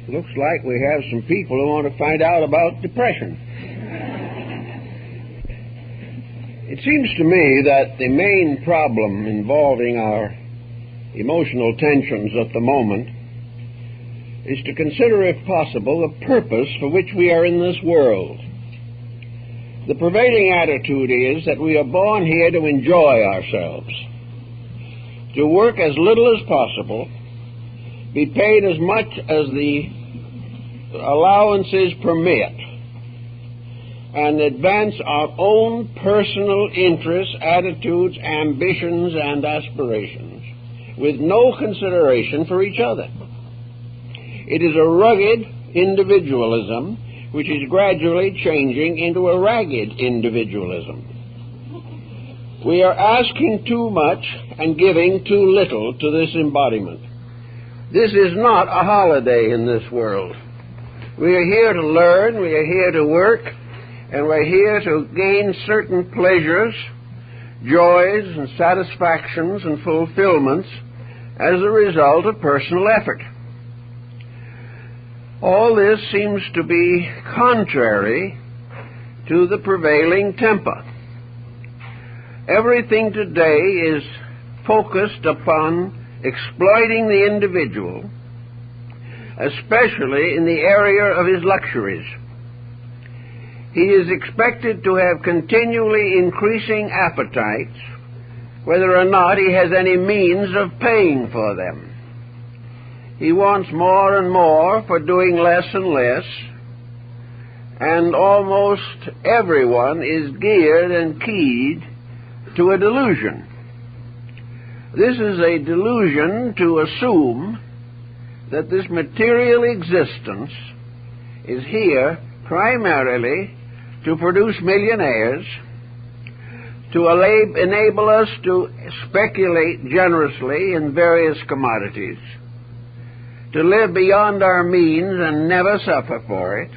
Looks like we have some people who want to find out about depression. It seems to me that the main problem involving our emotional tensions at the moment is to consider, if possible, the purpose for which we are in this world. The prevailing attitude is that we are born here to enjoy ourselves, to work as little as possible, be paid as much as the allowances permit, and advance our own personal interests, attitudes, ambitions, and aspirations with no consideration for each other. It is a rugged individualism which is gradually changing into a ragged individualism. We are asking too much and giving too little to this embodiment. This is not a holiday in this world. We are here to learn, we are here to work, and we're here to gain certain pleasures, joys, and satisfactions and fulfillments as a result of personal effort. All this seems to be contrary to the prevailing temper. Everything today is focused upon exploiting the individual, especially in the area of his luxuries. He is expected to have continually increasing appetites, whether or not he has any means of paying for them. He wants more and more for doing less and less, and almost everyone is geared and keyed to a delusion. This is a delusion to assume that this material existence is here primarily to produce millionaires, to enable us to speculate generously in various commodities, to live beyond our means and never suffer for it,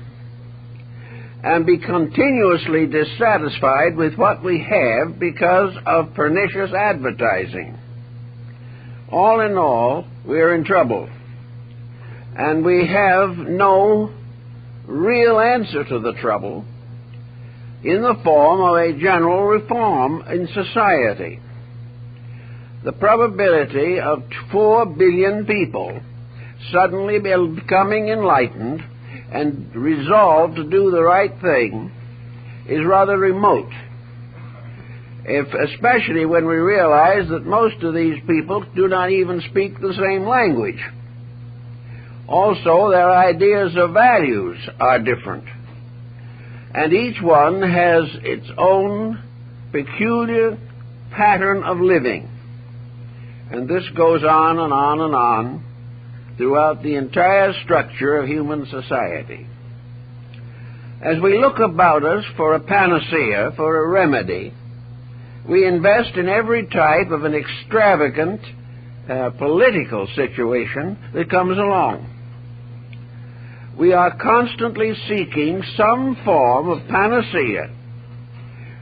and be continuously dissatisfied with what we have because of pernicious advertising. All in all, we are in trouble, and we have no real answer to the trouble in the form of a general reform in society. The probability of 4 billion people suddenly becoming enlightened and resolved to do the right thing is rather remote, especially when we realize that most of these people do not even speak the same language. Also, their ideas of values are different, and each one has its own peculiar pattern of living. And this goes on and on and on throughout the entire structure of human society. As we look about us for a panacea, for a remedy, we invest in every type of an extravagant political situation that comes along. We are constantly seeking some form of panacea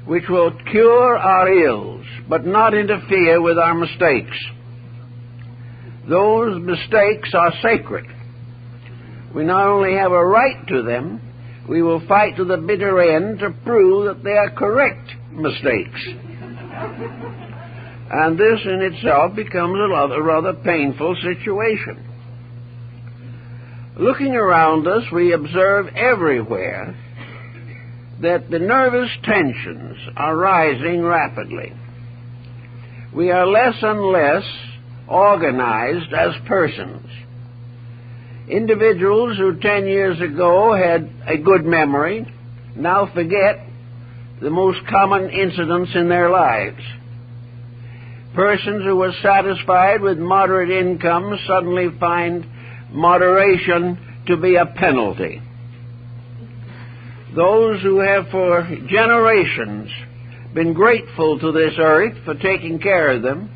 which will cure our ills, but not interfere with our mistakes. Those mistakes are sacred. We not only have a right to them, we will fight to the bitter end to prove that they are correct mistakes. And this in itself becomes a rather painful situation. Looking around us, we observe everywhere that the nervous tensions are rising rapidly. We are less and less organized as persons. Individuals who 10 years ago had a good memory now forget the most common incidents in their lives. Persons who were satisfied with moderate incomes suddenly find moderation to be a penalty. Those who have for generations been grateful to this earth for taking care of them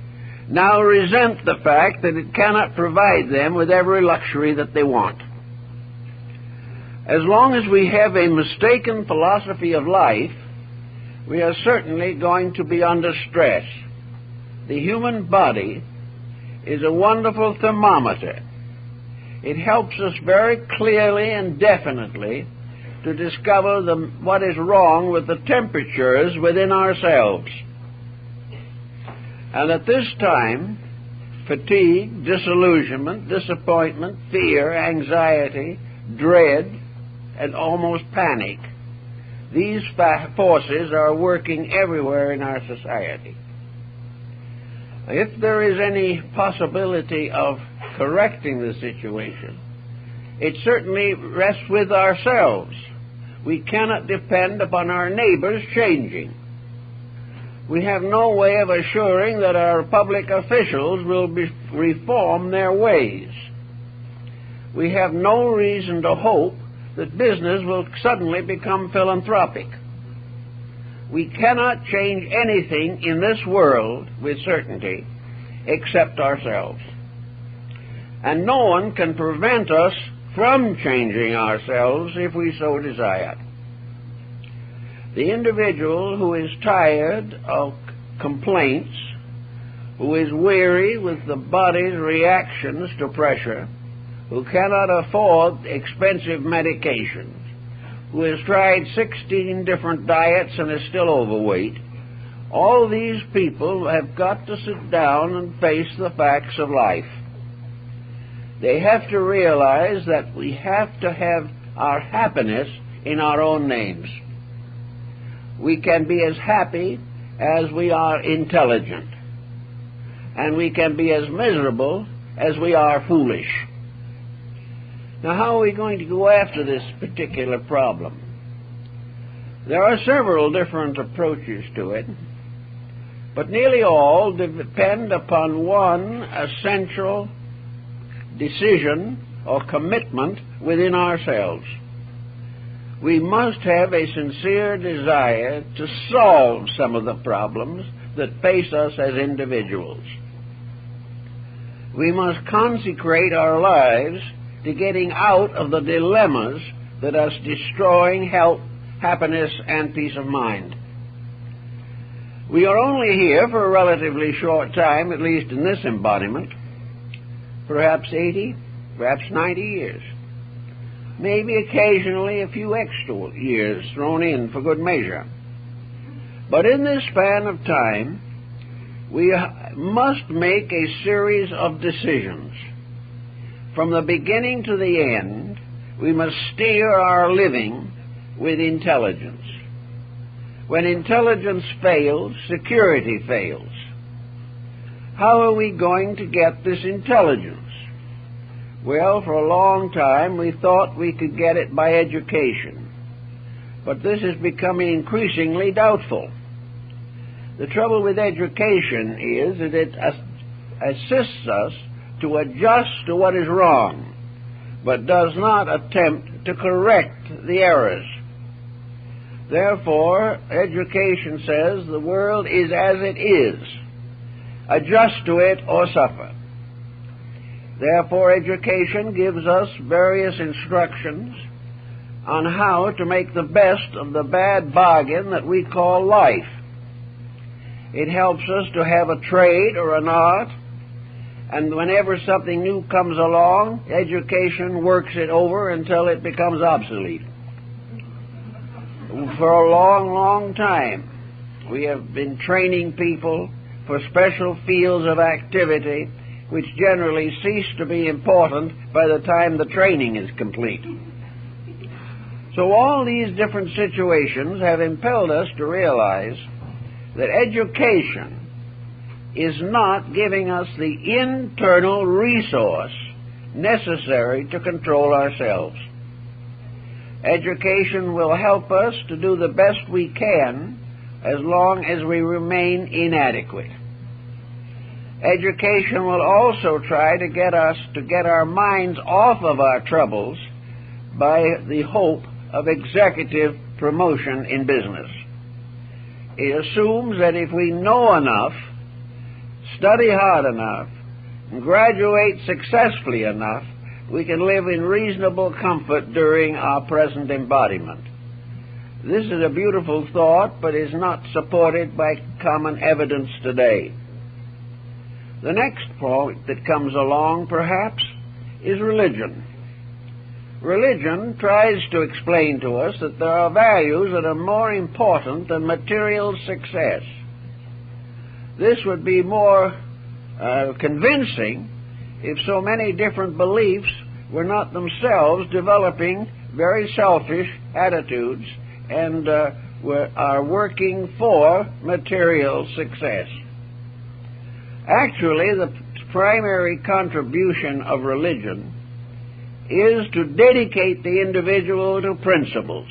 now resent the fact that it cannot provide them with every luxury that they want. As long as we have a mistaken philosophy of life, we are certainly going to be under stress. The human body is a wonderful thermometer. It helps us very clearly and definitely to discover what is wrong with the temperatures within ourselves. And at this time, fatigue, disillusionment, disappointment, fear, anxiety, dread, and almost panic, these forces are working everywhere in our society. If there is any possibility of correcting the situation, it certainly rests with ourselves. We cannot depend upon our neighbors changing. We have no way of assuring that our public officials will reform their ways. We have no reason to hope that business will suddenly become philanthropic. We cannot change anything in this world with certainty except ourselves. And no one can prevent us from changing ourselves if we so desire. The individual who is tired of complaints, who is weary with the body's reactions to pressure, who cannot afford expensive medications, who has tried 16 different diets and is still overweight, all these people have got to sit down and face the facts of life. They have to realize that we have to have our happiness in our own names. We can be as happy as we are intelligent, and we can be as miserable as we are foolish. Now, how are we going to go after this particular problem? There are several different approaches to it, but nearly all depend upon one essential decision or commitment within ourselves. We must have a sincere desire to solve some of the problems that face us as individuals. We must consecrate our lives to getting out of the dilemmas that are destroying health, happiness, and peace of mind. We are only here for a relatively short time, at least in this embodiment, perhaps 80, perhaps 90 years. Maybe occasionally a few extra years thrown in for good measure. But in this span of time, we must make a series of decisions. From the beginning to the end, we must steer our living with intelligence. When intelligence fails, security fails. How are we going to get this intelligence? Well, for a long time we thought we could get it by education, but this is becoming increasingly doubtful. The trouble with education is that it assists us to adjust to what is wrong, but does not attempt to correct the errors. Therefore, education says the world is as it is. Adjust to it or suffer. Therefore, education gives us various instructions on how to make the best of the bad bargain that we call life. It helps us to have a trade or an art, and whenever something new comes along, education works it over until it becomes obsolete. For a long, long time, we have been training people for special fields of activity which generally cease to be important by the time the training is complete. So all these different situations have impelled us to realize that education is not giving us the internal resource necessary to control ourselves. Education will help us to do the best we can as long as we remain inadequate. Education will also try to get us to get our minds off of our troubles by the hope of executive promotion in business. It assumes that if we know enough, study hard enough, and graduate successfully enough, we can live in reasonable comfort during our present embodiment. This is a beautiful thought, but is not supported by common evidence today. The next point that comes along, perhaps, is religion. Religion tries to explain to us that there are values that are more important than material success. This would be more convincing if so many different beliefs were not themselves developing very selfish attitudes and are working for material success. Actually, the primary contribution of religion is to dedicate the individual to principles,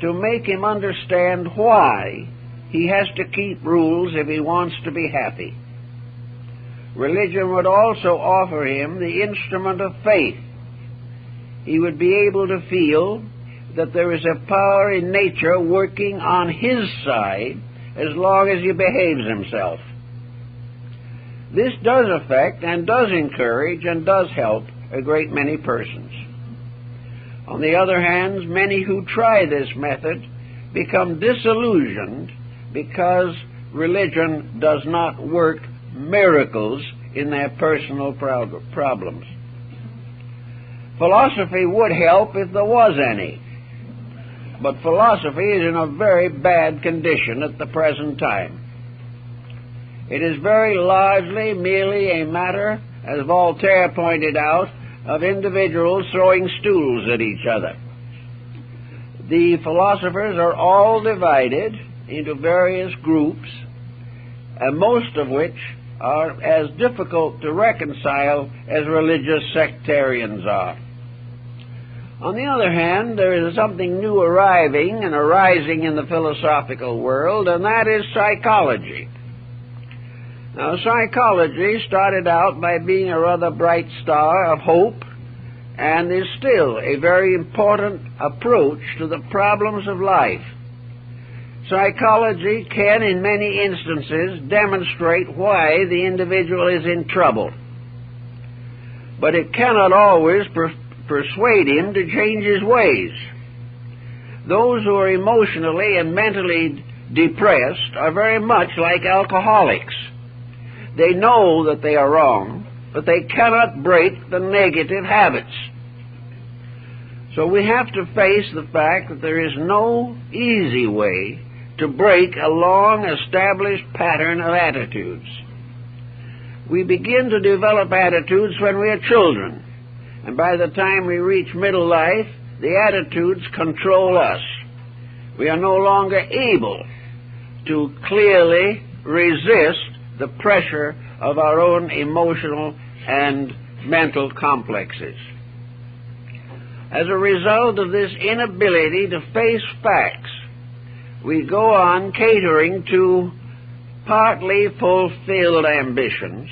to make him understand why he has to keep rules if he wants to be happy. Religion would also offer him the instrument of faith. He would be able to feel that there is a power in nature working on his side as long as he behaves himself. This does affect and does encourage and does help a great many persons. On the other hand, many who try this method become disillusioned because religion does not work miracles in their personal problems. Philosophy would help if there was any, but philosophy is in a very bad condition at the present time. It is very largely merely a matter, as Voltaire pointed out, of individuals throwing stools at each other. The philosophers are all divided into various groups, most of which are as difficult to reconcile as religious sectarians are. On the other hand, there is something new arriving and arising in the philosophical world, and that is psychology. Now, psychology started out by being a rather bright star of hope and is still a very important approach to the problems of life. Psychology can, in many instances, demonstrate why the individual is in trouble, but it cannot always persuade him to change his ways. Those who are emotionally and mentally depressed are very much like alcoholics. They know that they are wrong, but they cannot break the negative habits. So we have to face the fact that there is no easy way to break a long-established pattern of attitudes. We begin to develop attitudes when we are children, and by the time we reach middle life, the attitudes control us. We are no longer able to clearly resist the pressure of our own emotional and mental complexes. As a result of this inability to face facts, we go on catering to partly fulfilled ambitions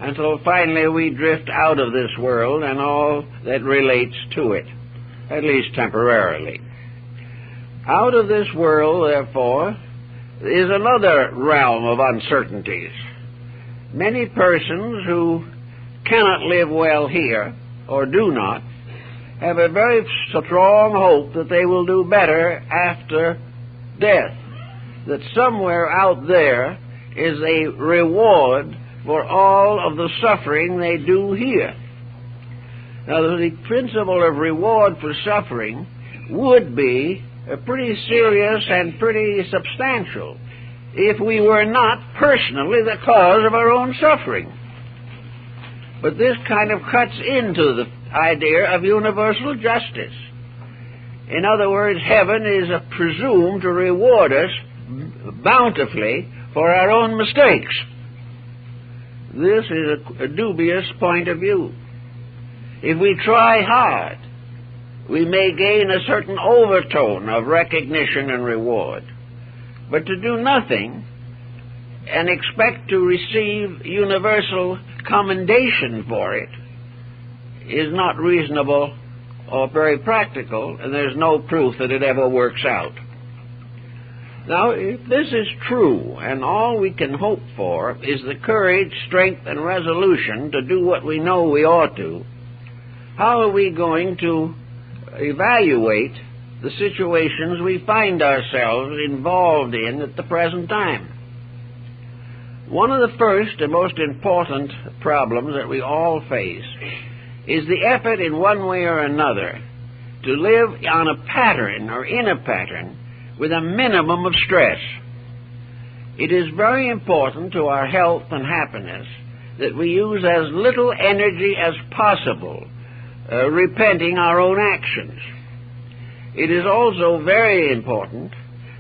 until finally we drift out of this world and all that relates to it, at least temporarily. Out of this world, therefore, is another realm of uncertainties. Many persons who cannot live well here, or do not, have a very strong hope that they will do better after death, that somewhere out there is a reward for all of the suffering they do here. Now, the principle of reward for suffering would be pretty serious and pretty substantial if we were not personally the cause of our own suffering. But this kind of cuts into the idea of universal justice. In other words, heaven is presumed to reward us bountifully for our own mistakes. This is a dubious point of view. If we try hard, we may gain a certain overtone of recognition and reward. But to do nothing and expect to receive universal commendation for it is not reasonable or very practical, and there's no proof that it ever works out. Now, if this is true, and all we can hope for is the courage, strength, and resolution to do what we know we ought to, how are we going to evaluate the situations we find ourselves involved in at the present time? One of the first and most important problems that we all face is the effort in one way or another to live on a pattern or in a pattern with a minimum of stress. It is very important to our health and happiness that we use as little energy as possible repenting our own actions. It is also very important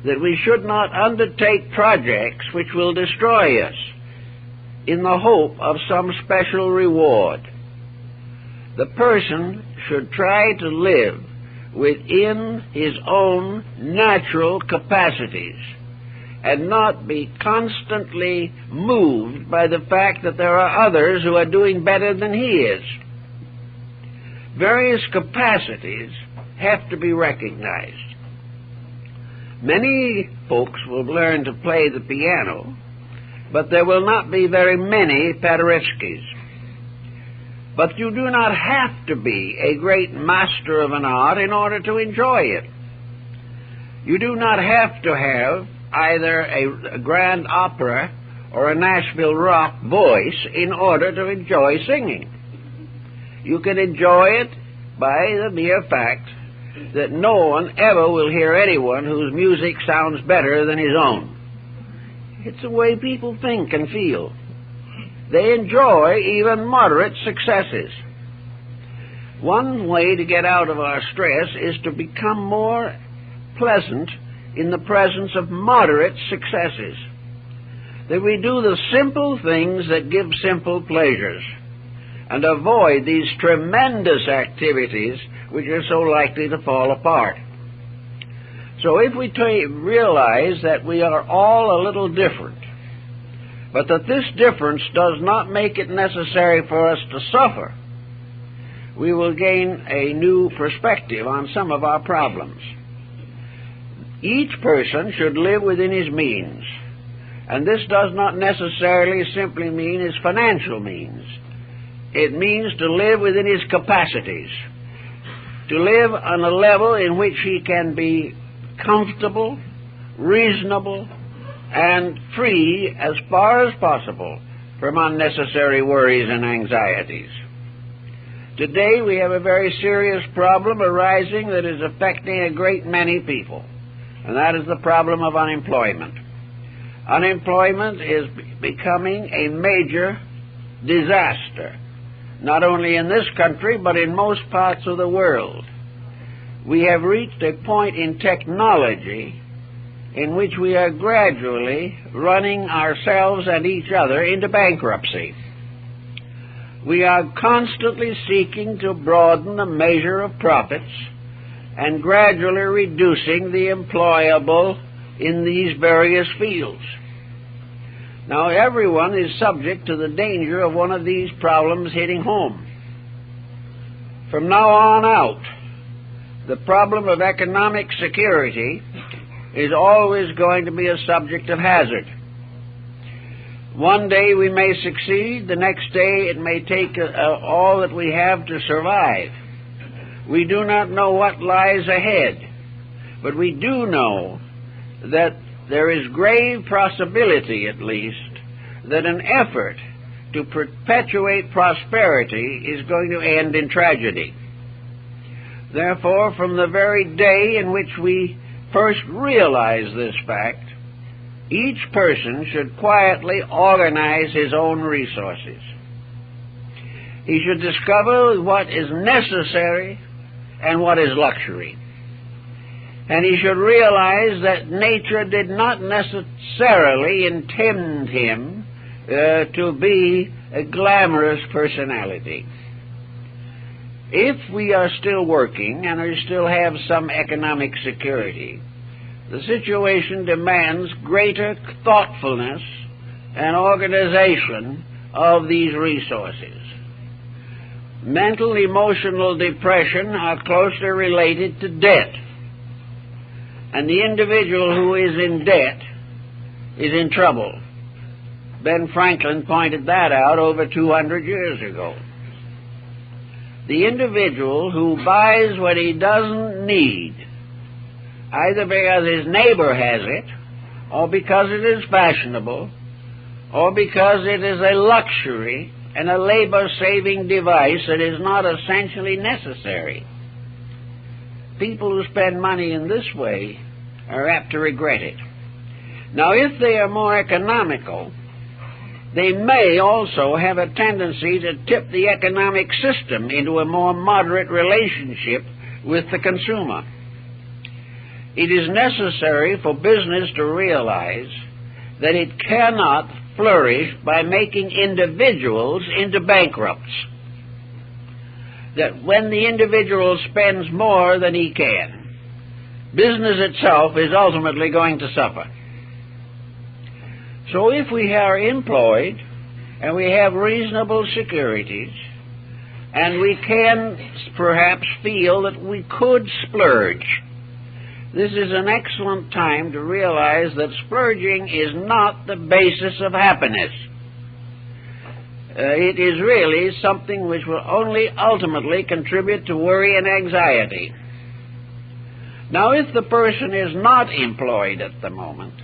that we should not undertake projects which will destroy us in the hope of some special reward. The person should try to live within his own natural capacities and not be constantly moved by the fact that there are others who are doing better than he is. Various capacities have to be recognized. Many folks will learn to play the piano, but there will not be very many Paderewskis. But you do not have to be a great master of an art in order to enjoy it. You do not have to have either a grand opera or a Nashville rock voice in order to enjoy singing. You can enjoy it by the mere fact that no one ever will hear anyone whose music sounds better than his own. It's the way people think and feel. They enjoy even moderate successes. One way to get out of our stress is to become more pleasant in the presence of moderate successes. That we do the simple things that give simple pleasures and avoid these tremendous activities which are so likely to fall apart. So if we realize that we are all a little different, but that this difference does not make it necessary for us to suffer, we will gain a new perspective on some of our problems. Each person should live within his means, and this does not necessarily simply mean his financial means. It means to live within his capacities, to live on a level in which he can be comfortable, reasonable, and free as far as possible from unnecessary worries and anxieties. Today we have a very serious problem arising that is affecting a great many people, and that is the problem of unemployment. Unemployment is becoming a major disaster, not only in this country, but in most parts of the world. We have reached a point in technology in which we are gradually running ourselves and each other into bankruptcy. We are constantly seeking to broaden the measure of profits and gradually reducing the employable in these various fields. Now, everyone is subject to the danger of one of these problems hitting home. From now on out, the problem of economic security is always going to be a subject of hazard. One day we may succeed, the next day it may take all that we have to survive. We do not know what lies ahead, but we do know that there is grave possibility, at least, that an effort to perpetuate prosperity is going to end in tragedy. Therefore, from the very day in which we first realize this fact, each person should quietly organize his own resources. He should discover what is necessary and what is luxury. And he should realize that nature did not necessarily intend him to be a glamorous personality. If we are still working and we still have some economic security, the situation demands greater thoughtfulness and organization of these resources. Mental, emotional depression are closely related to debt. And the individual who is in debt is in trouble. Ben Franklin pointed that out over 200 years ago. The individual who buys what he doesn't need, either because his neighbor has it, or because it is fashionable, or because it is a luxury and a labor-saving device that is not essentially necessary. People who spend money in this way are apt to regret it. Now, if they are more economical, they may also have a tendency to tip the economic system into a more moderate relationship with the consumer. It is necessary for business to realize that it cannot flourish by making individuals into bankrupts. That when the individual spends more than he can, business itself is ultimately going to suffer. So if we are employed and we have reasonable securities, and we can perhaps feel that we could splurge, this is an excellent time to realize that splurging is not the basis of happiness. It is really something which will only ultimately contribute to worry and anxiety. Now, if the person is not employed at the moment,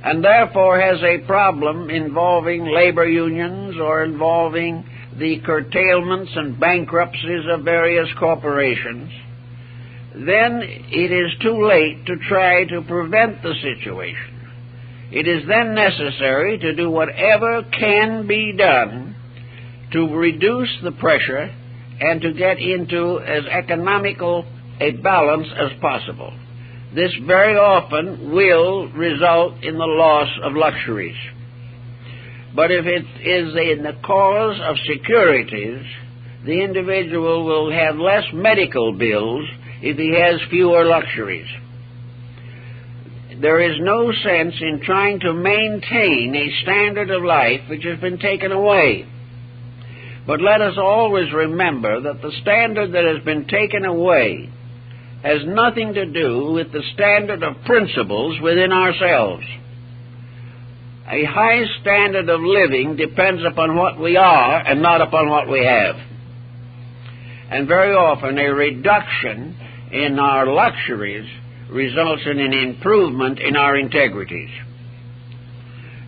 and therefore has a problem involving labor unions or involving the curtailments and bankruptcies of various corporations, then it is too late to try to prevent the situation. It is then necessary to do whatever can be done to reduce the pressure and to get into as economical a balance as possible. This very often will result in the loss of luxuries. But if it is in the cause of securities, the individual will have less medical bills if he has fewer luxuries. There is no sense in trying to maintain a standard of life which has been taken away. But let us always remember that the standard that has been taken away has nothing to do with the standard of principles within ourselves. A high standard of living depends upon what we are and not upon what we have. And very often a reduction in our luxuries results in an improvement in our integrities.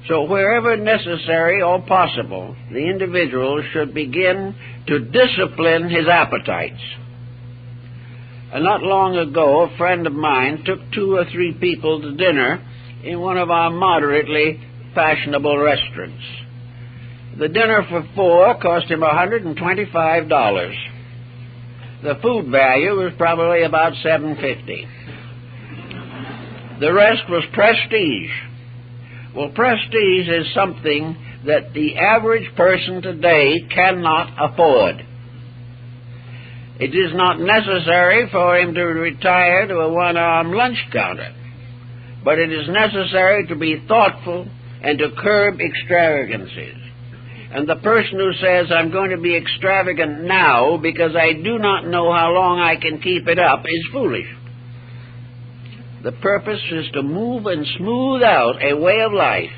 So wherever necessary or possible, the individual should begin to discipline his appetites. Not long ago, a friend of mine took 2 or 3 people to dinner in one of our moderately fashionable restaurants. The dinner for 4 cost him $125. The food value was probably about $7.50. The rest was prestige. Well, prestige is something that the average person today cannot afford. It is not necessary for him to retire to a one-arm lunch counter, but it is necessary to be thoughtful and to curb extravagances. And the person who says, I'm going to be extravagant now because I do not know how long I can keep it up, is foolish. The purpose is to move and smooth out a way of life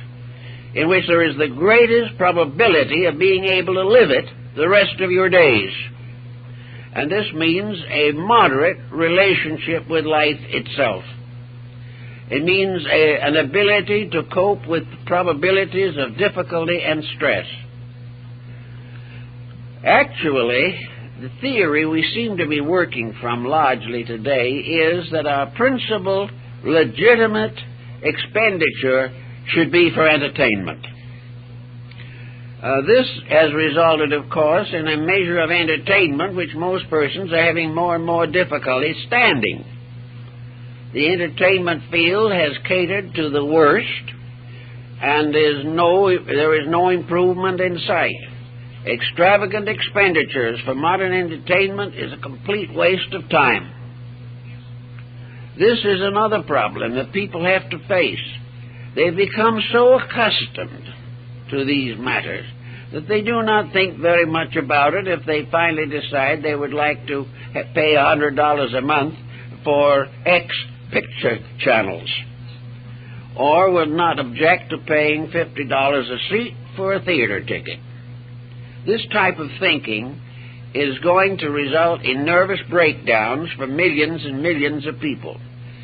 in which there is the greatest probability of being able to live it the rest of your days. And this means a moderate relationship with life itself. It means an ability to cope with probabilities of difficulty and stress. Actually, the theory we seem to be working from largely today is that our principal legitimate expenditure should be for entertainment. This has resulted, of course, in a measure of entertainment which most persons are having more and more difficulty standing. The entertainment field has catered to the worst, and there is no improvement in sight. Extravagant expenditures for modern entertainment is a complete waste of time. This is another problem that people have to face. They've become so accustomed to these matters that they do not think very much about it if they finally decide they would like to pay $100 a month for X picture channels, or would not object to paying $50 a seat for a theater ticket. This type of thinking is going to result in nervous breakdowns for millions and millions of people.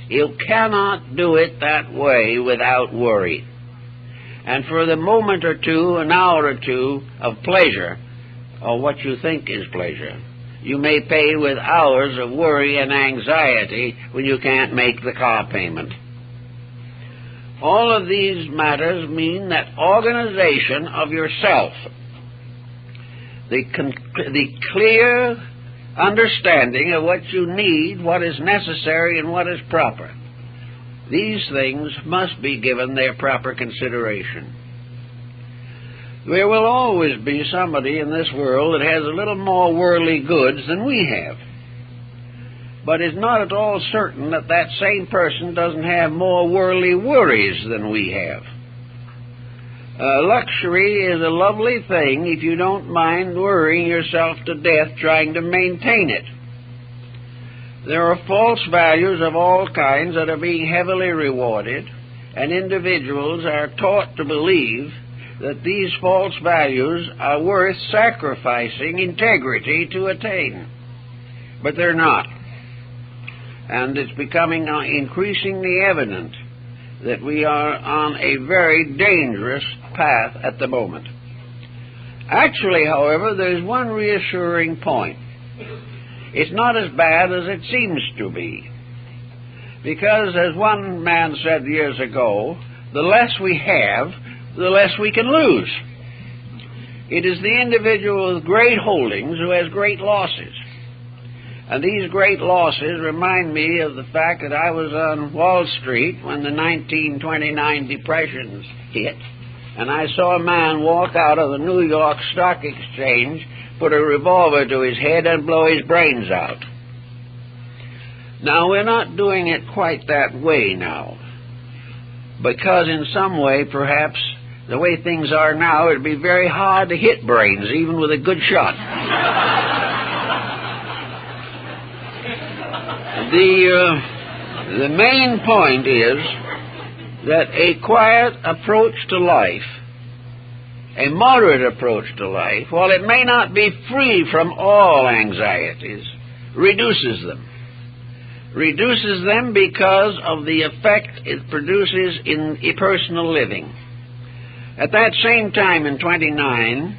You cannot do it that way without worry. And for the moment or two, an hour or two of pleasure, or what you think is pleasure, you may pay with hours of worry and anxiety when you can't make the car payment. All of these matters mean that organization of yourself, the clear understanding of what you need, what is necessary, and what is proper. These things must be given their proper consideration. There will always be somebody in this world that has a little more worldly goods than we have. But it's not at all certain that that same person doesn't have more worldly worries than we have. Luxury is a lovely thing if you don't mind worrying yourself to death trying to maintain it. There are false values of all kinds that are being heavily rewarded, and individuals are taught to believe that these false values are worth sacrificing integrity to attain. But they're not. And it's becoming increasingly evident that we are on a very dangerous path at the moment. Actually, however, there's one reassuring point. It's not as bad as it seems to be. Because, as one man said years ago, the less we have, the less we can lose. It is the individual with great holdings who has great losses. And these great losses remind me of the fact that I was on Wall Street when the 1929 depressions hit, and I saw a man walk out of the New York Stock Exchange, put a revolver to his head, and blow his brains out. Now, we're not doing it quite that way now, because in some way, perhaps, the way things are now, it'd be very hard to hit brains, even with a good shot. The main point is that a quiet approach to life, a moderate approach to life, while it may not be free from all anxieties, reduces them. Reduces them because of the effect it produces in personal living. At that same time in 29,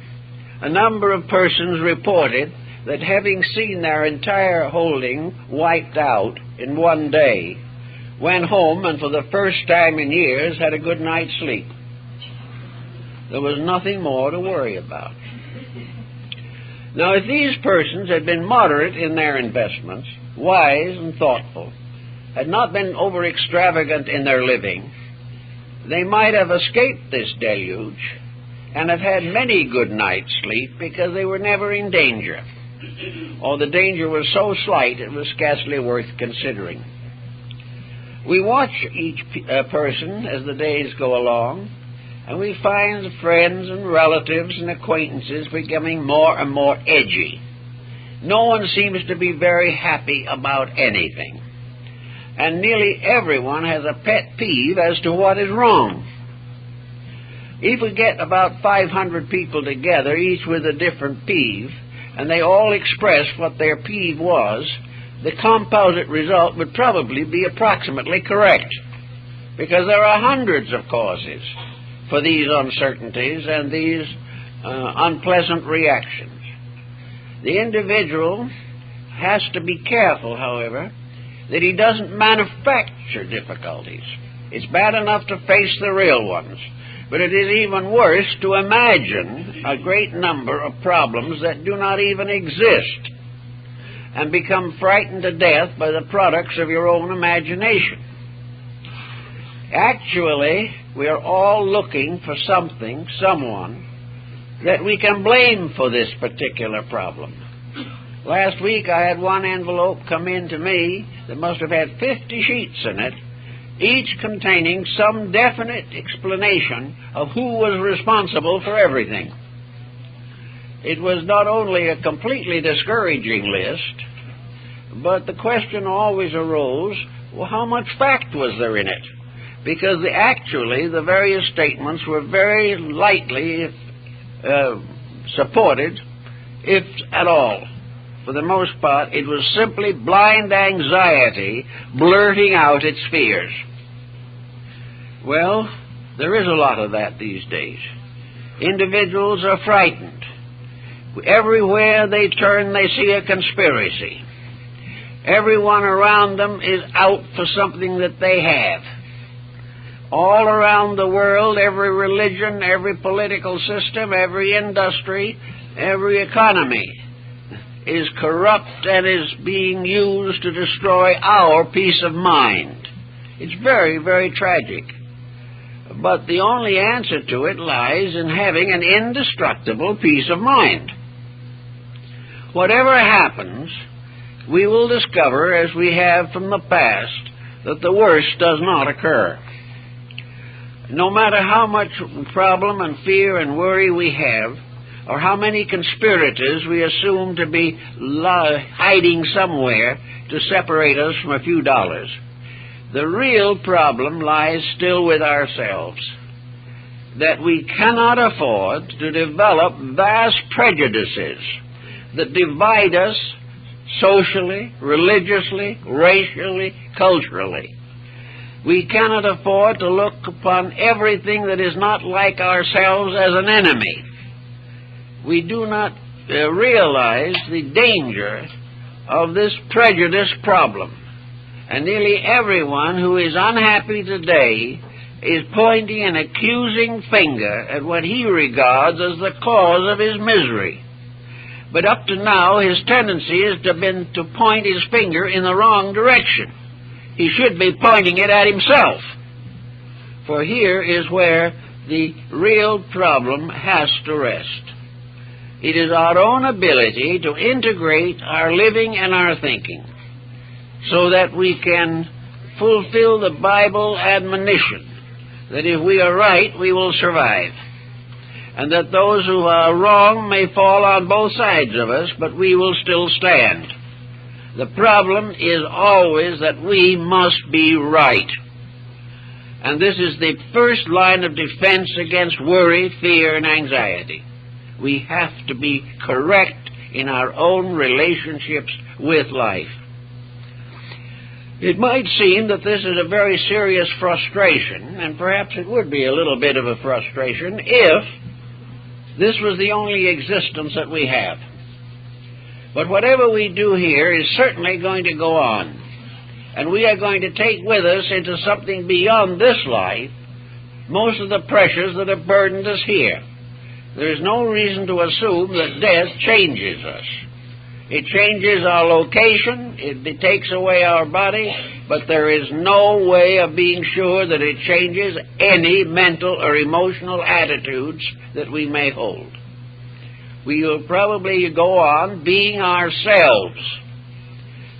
a number of persons reported that having seen their entire holding wiped out in one day, went home and for the first time in years had a good night's sleep. There was nothing more to worry about. Now, if these persons had been moderate in their investments, wise and thoughtful, had not been over-extravagant in their living, they might have escaped this deluge and have had many good nights' sleep because they were never in danger, or the danger was so slight it was scarcely worth considering. We watch each person as the days go along, and we find friends and relatives and acquaintances becoming more and more edgy. No one seems to be very happy about anything, and nearly everyone has a pet peeve as to what is wrong. If we get about 500 people together, each with a different peeve, and they all express what their peeve was, the composite result would probably be approximately correct, because there are hundreds of causes for these uncertainties and these unpleasant reactions. The individual has to be careful, however, that he doesn't manufacture difficulties. It's bad enough to face the real ones, but it is even worse to imagine a great number of problems that do not even exist and become frightened to death by the products of your own imagination. Actually, we are all looking for something, someone, that we can blame for this particular problem. Last week I had one envelope come in to me that must have had 50 sheets in it, each containing some definite explanation of who was responsible for everything. It was not only a completely discouraging list, but the question always arose, well, how much fact was there in it? Because actually the various statements were very lightly supported, if at all. For the most part, it was simply blind anxiety blurting out its fears. Well, There is a lot of that these days. Individuals are frightened. Everywhere they turn, they see a conspiracy. Everyone around them is out for something that they have. All around the world, every religion, every political system, every industry, every economy is corrupt and is being used to destroy our peace of mind. It's very, very tragic. But the only answer to it lies in having an indestructible peace of mind. Whatever happens, we will discover, as we have from the past, that the worst does not occur. No matter how much problem and fear and worry we have, or how many conspirators we assume to be hiding somewhere to separate us from a few dollars, the real problem lies still with ourselves, that we cannot afford to develop vast prejudices that divide us socially, religiously, racially, culturally. We cannot afford to look upon everything that is not like ourselves as an enemy. We do not realize the danger of this prejudice problem. And nearly everyone who is unhappy today is pointing an accusing finger at what he regards as the cause of his misery. But up to now, his tendency has been to point his finger in the wrong direction. He should be pointing it at himself. For here is where the real problem has to rest. It is our own ability to integrate our living and our thinking so that we can fulfill the Bible admonition that if we are right, we will survive, and that those who are wrong may fall on both sides of us, but we will still stand. The problem is always that we must be right. And this is the first line of defense against worry, fear, and anxiety. We have to be correct in our own relationships with life. It might seem that this is a very serious frustration, and perhaps it would be a little bit of a frustration if this was the only existence that we have. But whatever we do here is certainly going to go on, and we are going to take with us into something beyond this life most of the pressures that have burdened us here. There is no reason to assume that death changes us. It changes our location, it takes away our body, but there is no way of being sure that it changes any mental or emotional attitudes that we may hold. We will probably go on being ourselves,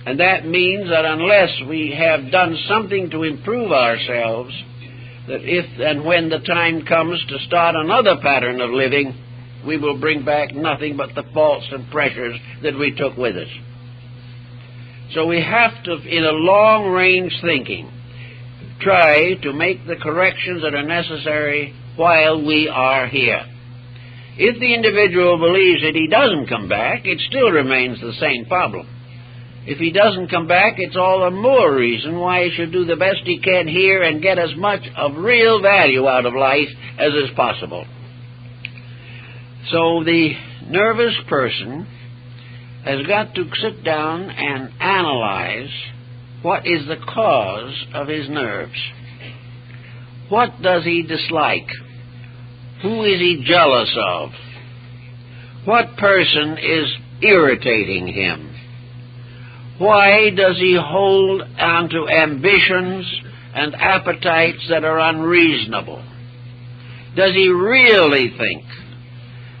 and that means that unless we have done something to improve ourselves, that if and when the time comes to start another pattern of living, we will bring back nothing but the faults and pressures that we took with us. So we have to, in a long-range thinking, try to make the corrections that are necessary while we are here. If the individual believes that he doesn't come back, it still remains the same problem. If he doesn't come back, it's all the more reason why he should do the best he can here and get as much of real value out of life as is possible. So the nervous person has got to sit down and analyze what is the cause of his nerves. What does he dislike? Who is he jealous of? What person is irritating him? Why does he hold on to ambitions and appetites that are unreasonable? Does he really think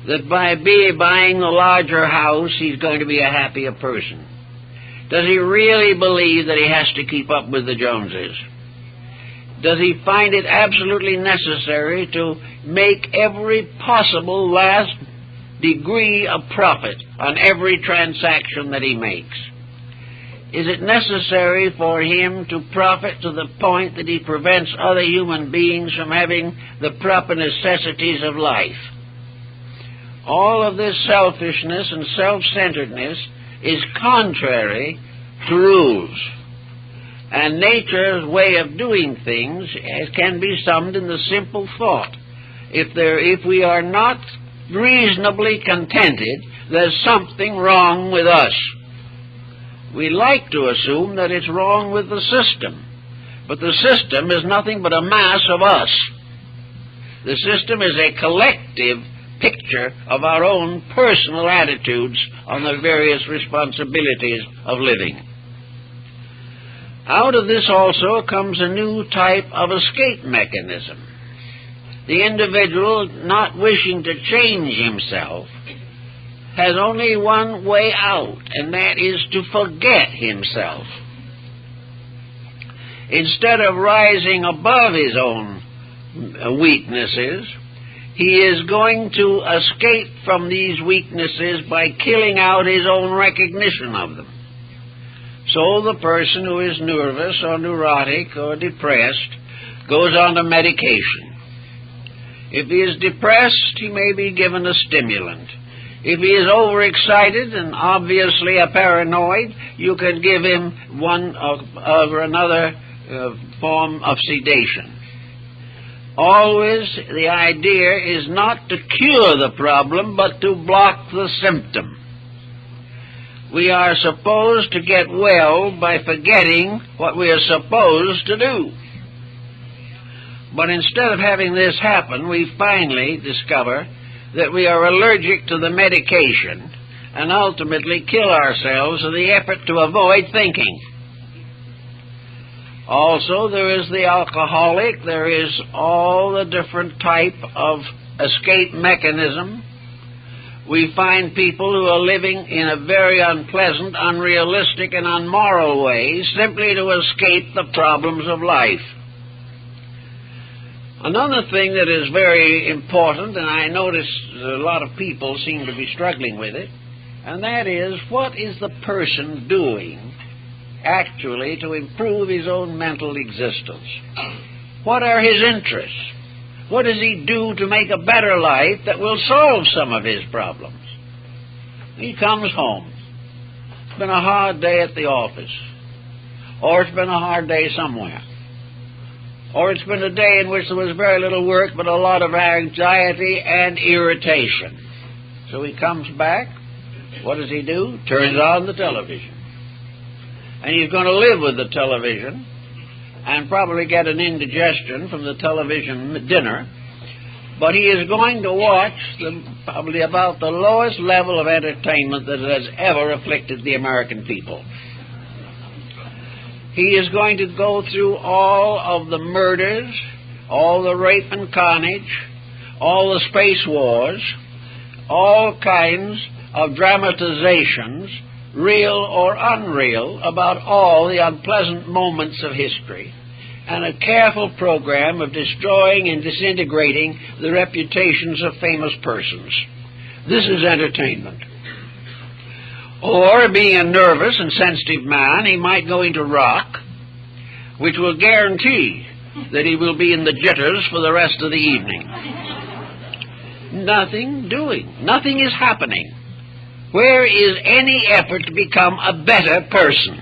that by buying the larger house he's going to be a happier person? Does he really believe that he has to keep up with the Joneses? Does he find it absolutely necessary to make every possible last degree of profit on every transaction that he makes? Is it necessary for him to profit to the point that he prevents other human beings from having the proper necessities of life? All of this selfishness and self-centeredness is contrary to rules. And nature's way of doing things can be summed in the simple thought: if we are not reasonably contented, there's something wrong with us. We like to assume that it's wrong with the system, but the system is nothing but a mass of us. The system is a collective picture of our own personal attitudes on the various responsibilities of living. Out of this also comes a new type of escape mechanism. The individual, not wishing to change himself, has only one way out, and that is to forget himself. Instead of rising above his own weaknesses, he is going to escape from these weaknesses by killing out his own recognition of them. So the person who is nervous or neurotic or depressed goes on to medication. If he is depressed, he may be given a stimulant. If he is overexcited and obviously a paranoid, you can give him one or another form of sedation. Always the idea is not to cure the problem, but to block the symptom. We are supposed to get well by forgetting what we are supposed to do. But instead of having this happen, we finally discover that we are allergic to the medication and ultimately kill ourselves in the effort to avoid thinking. Also, there is the alcoholic. There is all the different type of escape mechanism. We find people who are living in a very unpleasant, unrealistic, and unmoral way simply to escape the problems of life. Another thing that is very important, and I notice a lot of people seem to be struggling with it, and that is, what is the person doing actually to improve his own mental existence? What are his interests? What does he do to make a better life that will solve some of his problems? He comes home. It's been a hard day at the office, or it's been a hard day somewhere. Or it's been a day in which there was very little work but a lot of anxiety and irritation. So he comes back. What does he do? Turns on the television. And he's going to live with the television and probably get an indigestion from the television dinner. But he is going to watch probably about the lowest level of entertainment that has ever afflicted the American people. He is going to go through all of the murders, all the rape and carnage, all the space wars, all kinds of dramatizations, real or unreal, about all the unpleasant moments of history, and a careful program of destroying and disintegrating the reputations of famous persons. This is entertainment. Or, being a nervous and sensitive man, he might go into rock, which will guarantee that he will be in the jitters for the rest of the evening. Nothing doing. Nothing is happening. Where is any effort to become a better person?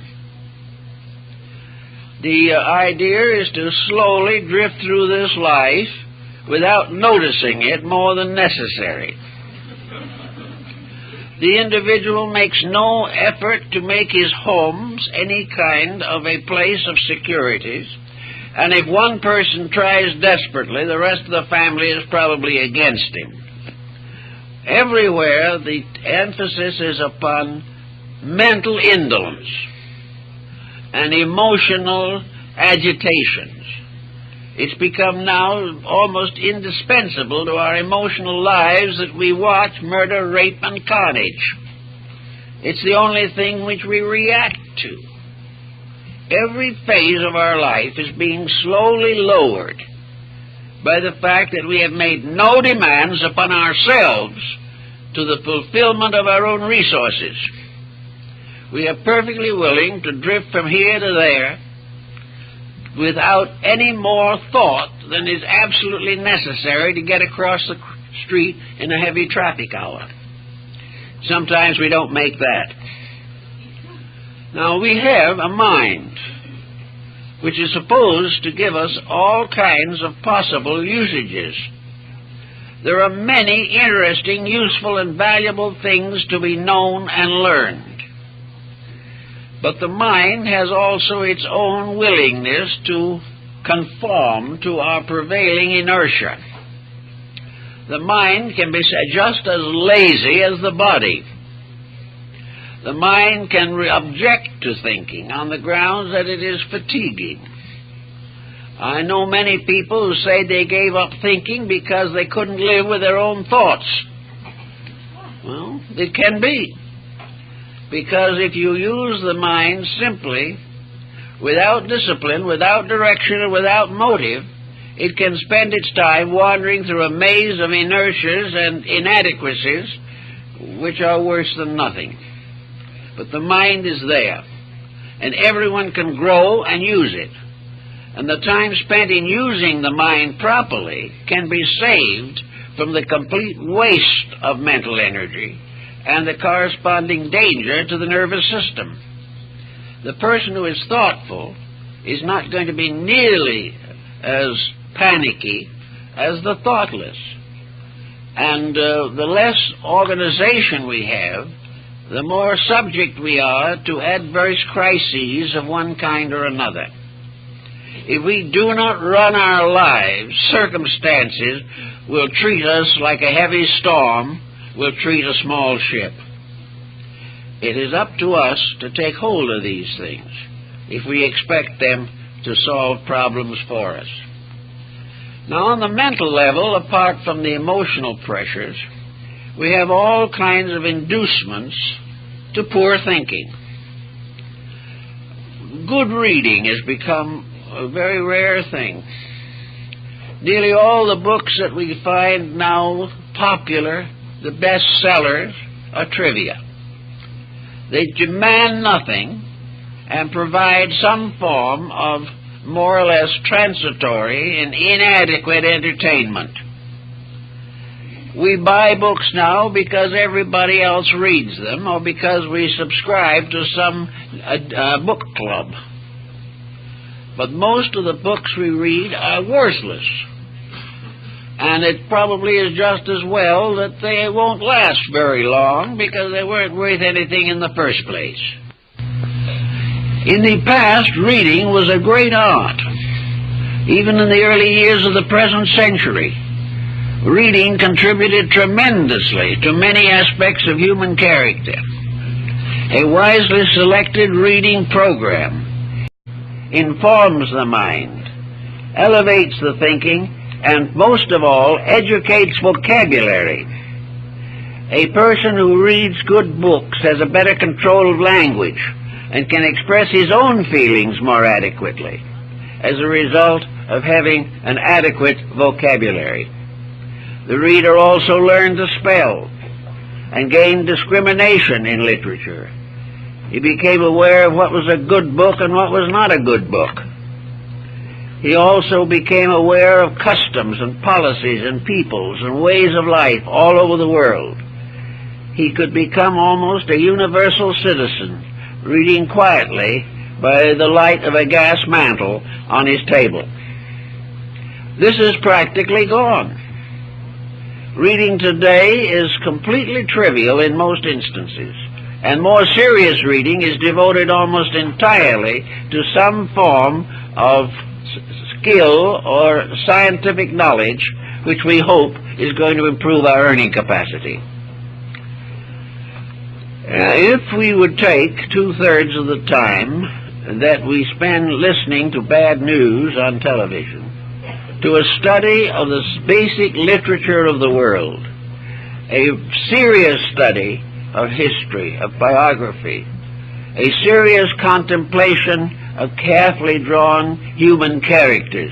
The idea is to slowly drift through this life without noticing it more than necessary. The individual makes no effort to make his homes any kind of a place of securities, and if one person tries desperately, the rest of the family is probably against him. Everywhere the emphasis is upon mental indolence and emotional agitations. It's become now almost indispensable to our emotional lives that we watch murder, rape, and carnage. It's the only thing which we react to. Every phase of our life is being slowly lowered by the fact that we have made no demands upon ourselves to the fulfillment of our own resources. We are perfectly willing to drift from here to there without any more thought than is absolutely necessary to get across the street in a heavy traffic hour. Sometimes we don't make that. Now, we have a mind, which is supposed to give us all kinds of possible usages. There are many interesting, useful, and valuable things to be known and learned. But the mind has also its own willingness to conform to our prevailing inertia. The mind can be just as lazy as the body. The mind can object to thinking on the grounds that it is fatiguing. I know many people who say they gave up thinking because they couldn't live with their own thoughts. Well, it can be. Because if you use the mind simply, without discipline, without direction, and without motive, it can spend its time wandering through a maze of inertias and inadequacies which are worse than nothing. But the mind is there, and everyone can grow and use it. And the time spent in using the mind properly can be saved from the complete waste of mental energy and the corresponding danger to the nervous system. The person who is thoughtful is not going to be nearly as panicky as the thoughtless. And the less organization we have, the more subject we are to adverse crises of one kind or another. If we do not run our lives, circumstances will treat us like a heavy storm will treat a small ship. It is up to us to take hold of these things if we expect them to solve problems for us. Now, on the mental level, apart from the emotional pressures, we have all kinds of inducements to poor thinking. Good reading has become a very rare thing. Nearly all the books that we find now popular, the best sellers, are trivia. They demand nothing and provide some form of more or less transitory and inadequate entertainment. We buy books now because everybody else reads them or because we subscribe to some book club. But most of the books we read are worthless. And it probably is just as well that they won't last very long because they weren't worth anything in the first place. In the past, reading was a great art. Even in the early years of the present century, reading contributed tremendously to many aspects of human character. A wisely selected reading program informs the mind, elevates the thinking, and most of all, educates vocabulary. A person who reads good books has a better control of language and can express his own feelings more adequately as a result of having an adequate vocabulary. The reader also learned to spell and gained discrimination in literature. He became aware of what was a good book and what was not a good book. He also became aware of customs and policies and peoples and ways of life all over the world. He could become almost a universal citizen, reading quietly by the light of a gas mantle on his table. This is practically gone. Reading today is completely trivial in most instances, and more serious reading is devoted almost entirely to some form of skill or scientific knowledge which we hope is going to improve our earning capacity. If we would take 2/3 of the time that we spend listening to bad news on television to a study of the basic literature of the world, a serious study of history, of biography, a serious contemplation of carefully drawn human characters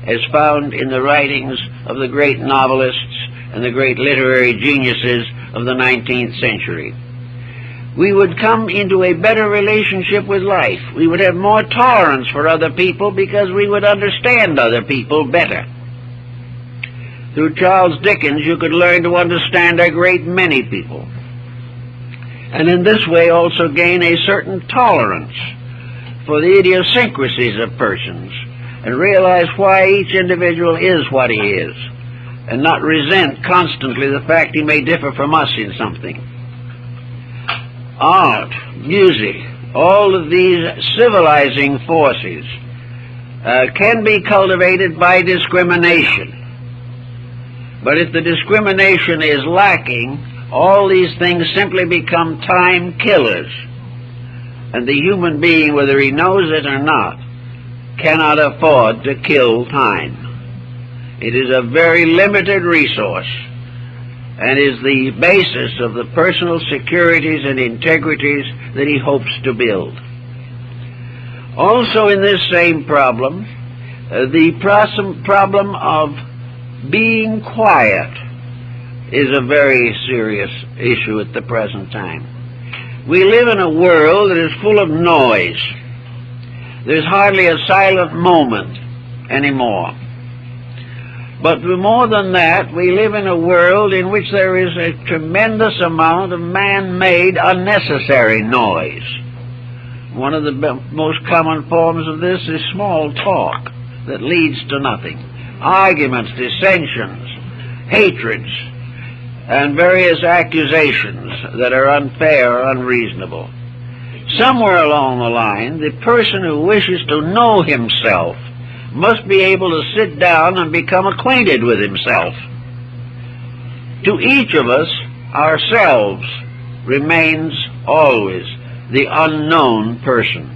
as found in the writings of the great novelists and the great literary geniuses of the 19th century, we would come into a better relationship with life. We would have more tolerance for other people because we would understand other people better. Through Charles Dickens, you could learn to understand a great many people, and in this way also gain a certain tolerance for the idiosyncrasies of persons and realize why each individual is what he is, and not resent constantly the fact he may differ from us in something. Art, music, all of these civilizing forces can be cultivated by discrimination. But if the discrimination is lacking, all these things simply become time killers. And the human being, whether he knows it or not, cannot afford to kill time. It is a very limited resource and is the basis of the personal securities and integrities that he hopes to build. Also in this same problem, the problem of being quiet is a very serious issue at the present time. We live in a world that is full of noise. There's hardly a silent moment anymore. But more than that, we live in a world in which there is a tremendous amount of man-made unnecessary noise. One of the most common forms of this is small talk that leads to nothing. Arguments, dissensions, hatreds, and various accusations that are unfair or unreasonable. Somewhere along the line, the person who wishes to know himself must be able to sit down and become acquainted with himself. To each of us, ourselves remains always the unknown person.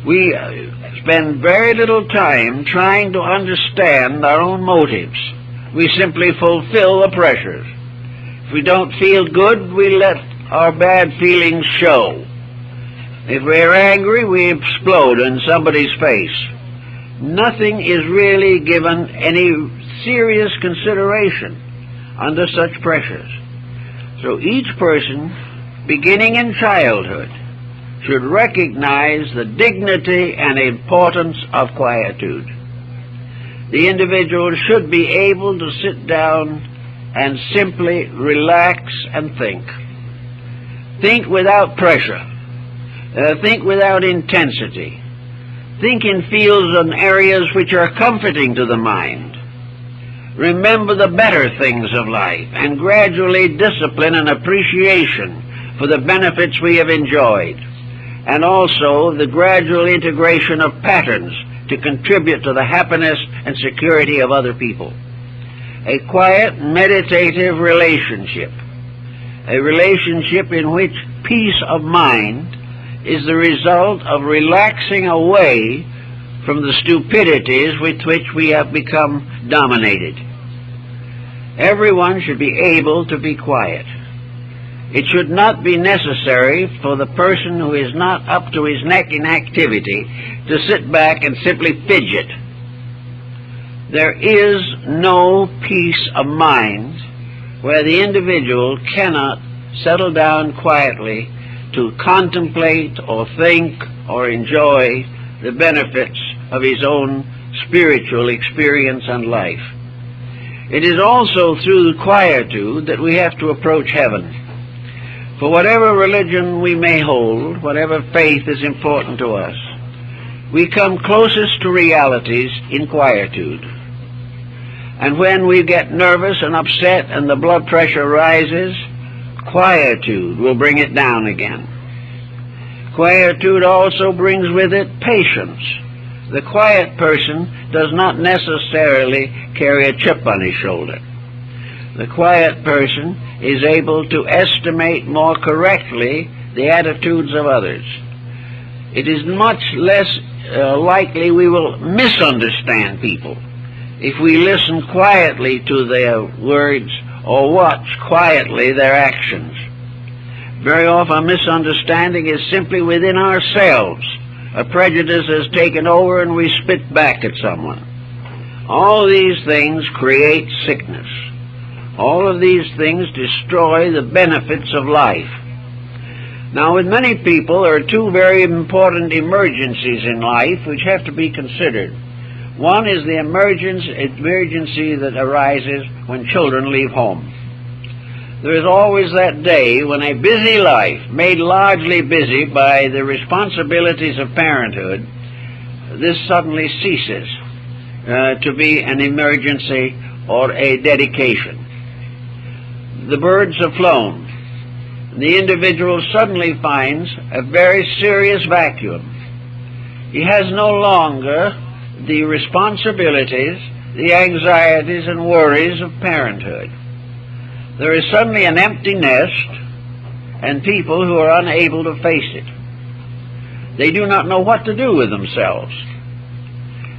We spend very little time trying to understand our own motives. We simply fulfill the pressures. If we don't feel good, we let our bad feelings show. If we're angry, we explode in somebody's face. Nothing is really given any serious consideration under such pressures. So each person, beginning in childhood, should recognize the dignity and importance of quietude. The individual should be able to sit down and simply relax and think. Think without pressure. Think without intensity. Think in fields and areas which are comforting to the mind. Remember the better things of life and gradually discipline an appreciation for the benefits we have enjoyed, and also the gradual integration of patterns to contribute to the happiness and security of other people. A quiet, meditative relationship, a relationship in which peace of mind is the result of relaxing away from the stupidities with which we have become dominated. Everyone should be able to be quiet. It should not be necessary for the person who is not up to his neck in activity to sit back and simply fidget. There is no peace of mind where the individual cannot settle down quietly to contemplate or think or enjoy the benefits of his own spiritual experience and life. It is also through the quietude that we have to approach heaven. For whatever religion we may hold, whatever faith is important to us, we come closest to realities in quietude. And when we get nervous and upset and the blood pressure rises, quietude will bring it down again. Quietude also brings with it patience. The quiet person does not necessarily carry a chip on his shoulder. The quiet person is able to estimate more correctly the attitudes of others. It is much less likely we will misunderstand people if we listen quietly to their words or watch quietly their actions. Very often misunderstanding is simply within ourselves. A prejudice has taken over and we spit back at someone. All these things create sickness. All of these things destroy the benefits of life. Now, with many people, there are two very important emergencies in life which have to be considered. One is the emergency that arises when children leave home. There is always that day when a busy life, made largely busy by the responsibilities of parenthood, this suddenly ceases to be an emergency or a dedication. The birds have flown. The individual suddenly finds a very serious vacuum. He has no longer the responsibilities, the anxieties and worries of parenthood. There is suddenly an empty nest and people who are unable to face it. They do not know what to do with themselves.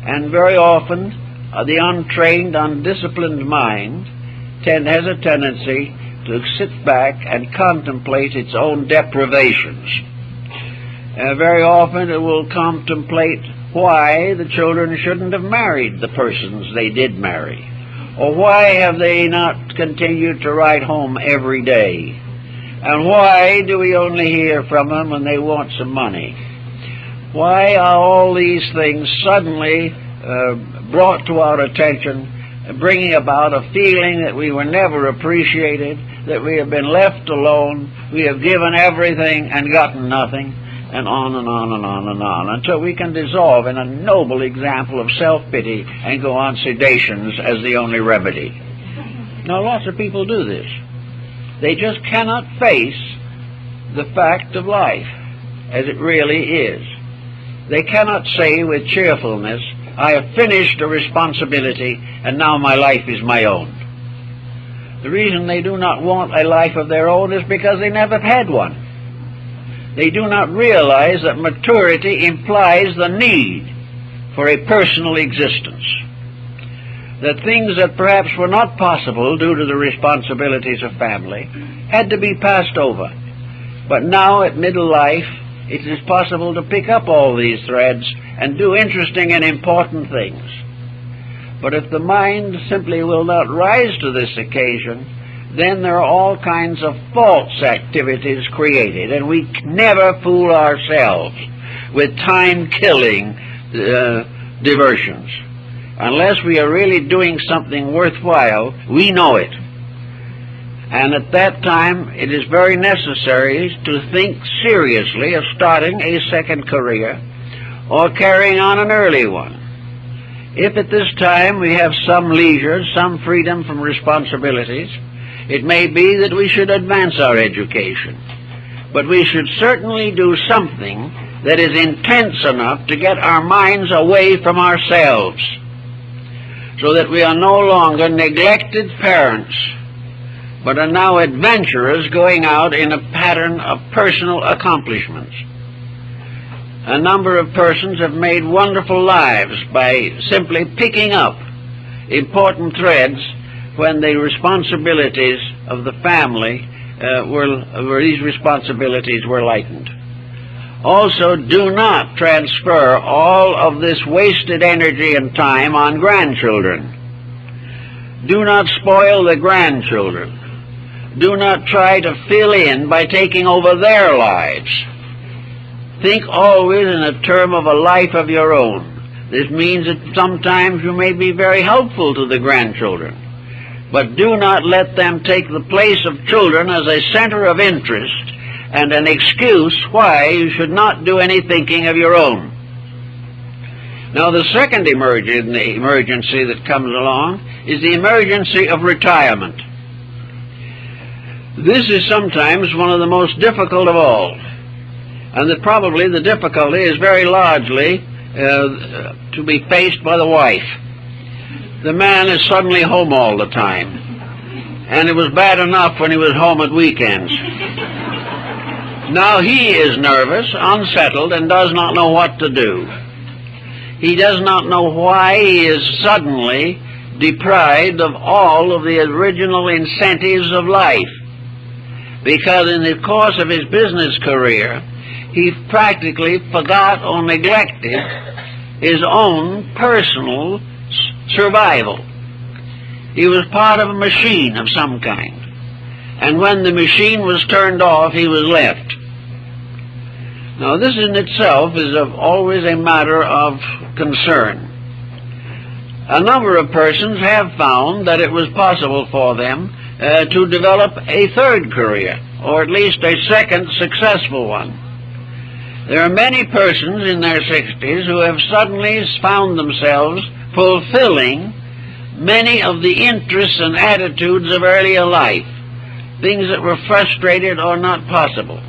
And very often the untrained, undisciplined mind has a tendency to sit back and contemplate its own deprivations. Very often it will contemplate why the children shouldn't have married the persons they did marry, or why have they not continued to write home every day, and why do we only hear from them when they want some money? Why are all these things suddenly brought to our attention, bringing about a feeling that we were never appreciated, that we have been left alone, we have given everything and gotten nothing, and on and on and on and on, until we can dissolve in a noble example of self-pity and go on sedations as the only remedy. Now, lots of people do this. They just cannot face the fact of life as it really is. They cannot say with cheerfulness, I have finished a responsibility and now my life is my own. The reason they do not want a life of their own is because they never had one. They do not realize that maturity implies the need for a personal existence. That things that perhaps were not possible due to the responsibilities of family had to be passed over. But now at middle life, it is possible to pick up all these threads and do interesting and important things. But if the mind simply will not rise to this occasion, then there are all kinds of false activities created, and we never fool ourselves with time-killing diversions. Unless we are really doing something worthwhile, we know it. And at that time, it is very necessary to think seriously of starting a second career or carrying on an early one. If at this time we have some leisure, some freedom from responsibilities, it may be that we should advance our education. But we should certainly do something that is intense enough to get our minds away from ourselves, so that we are no longer neglected parents, but are now adventurers going out in a pattern of personal accomplishments. A number of persons have made wonderful lives by simply picking up important threads when the responsibilities of the family these responsibilities were lightened. Also, do not transfer all of this wasted energy and time on grandchildren. Do not spoil the grandchildren. Do not try to fill in by taking over their lives. Think always in a term of a life of your own. This means that sometimes you may be very helpful to the grandchildren, but do not let them take the place of children as a center of interest and an excuse why you should not do any thinking of your own. Now, the second emergency that comes along is the emergency of retirement. This is sometimes one of the most difficult of all, and that probably the difficulty is very largely to be faced by the wife. The man is suddenly home all the time, and it was bad enough when he was home at weekends. Now he is nervous, unsettled, and does not know what to do. He does not know why he is suddenly deprived of all of the original incentives of life, because in the course of his business career, he practically forgot or neglected his own personal survival. He was part of a machine of some kind, and when the machine was turned off, he was left. Now, this in itself is always a matter of concern. A number of persons have found that it was possible for them to develop a third career, or at least a second successful one. There are many persons in their 60s who have suddenly found themselves fulfilling many of the interests and attitudes of earlier life, things that were frustrated or not possible.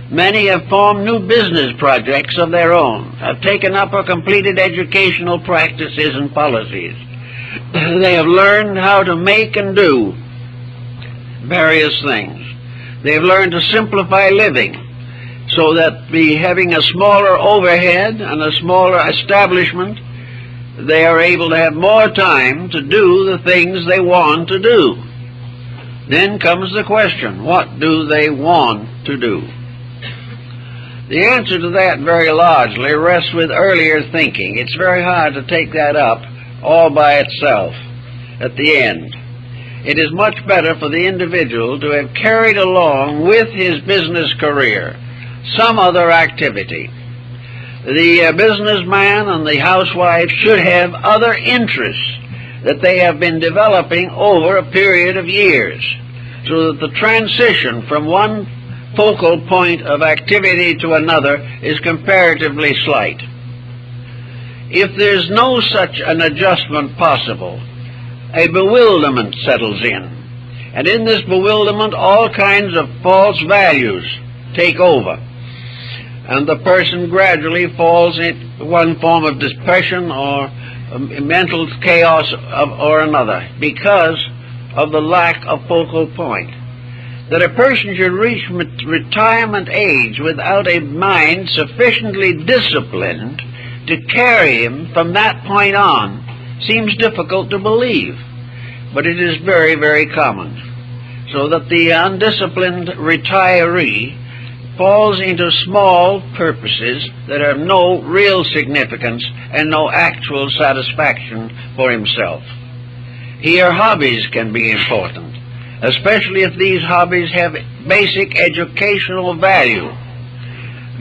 Many have formed new business projects of their own, have taken up or completed educational practices and policies. They have learned how to make and do various things. They have learned to simplify living so that having a smaller overhead and a smaller establishment, they are able to have more time to do the things they want to do. Then comes the question, what do they want to do? The answer to that very largely rests with earlier thinking. It's very hard to take that up all by itself at the end. It is much better for the individual to have carried along with his business career some other activity. The businessman and the housewife should have other interests that they have been developing over a period of years, so that the transition from one focal point of activity to another is comparatively slight. If there's no such an adjustment possible, a bewilderment settles in. And in this bewilderment, all kinds of false values take over. And the person gradually falls into one form of depression or mental chaos or another because of the lack of focal point. That a person should reach retirement age without a mind sufficiently disciplined to carry him from that point on seems difficult to believe, but it is very, very common. So that the undisciplined retiree falls into small purposes that have no real significance and no actual satisfaction for himself. Here, hobbies can be important, especially if these hobbies have basic educational value.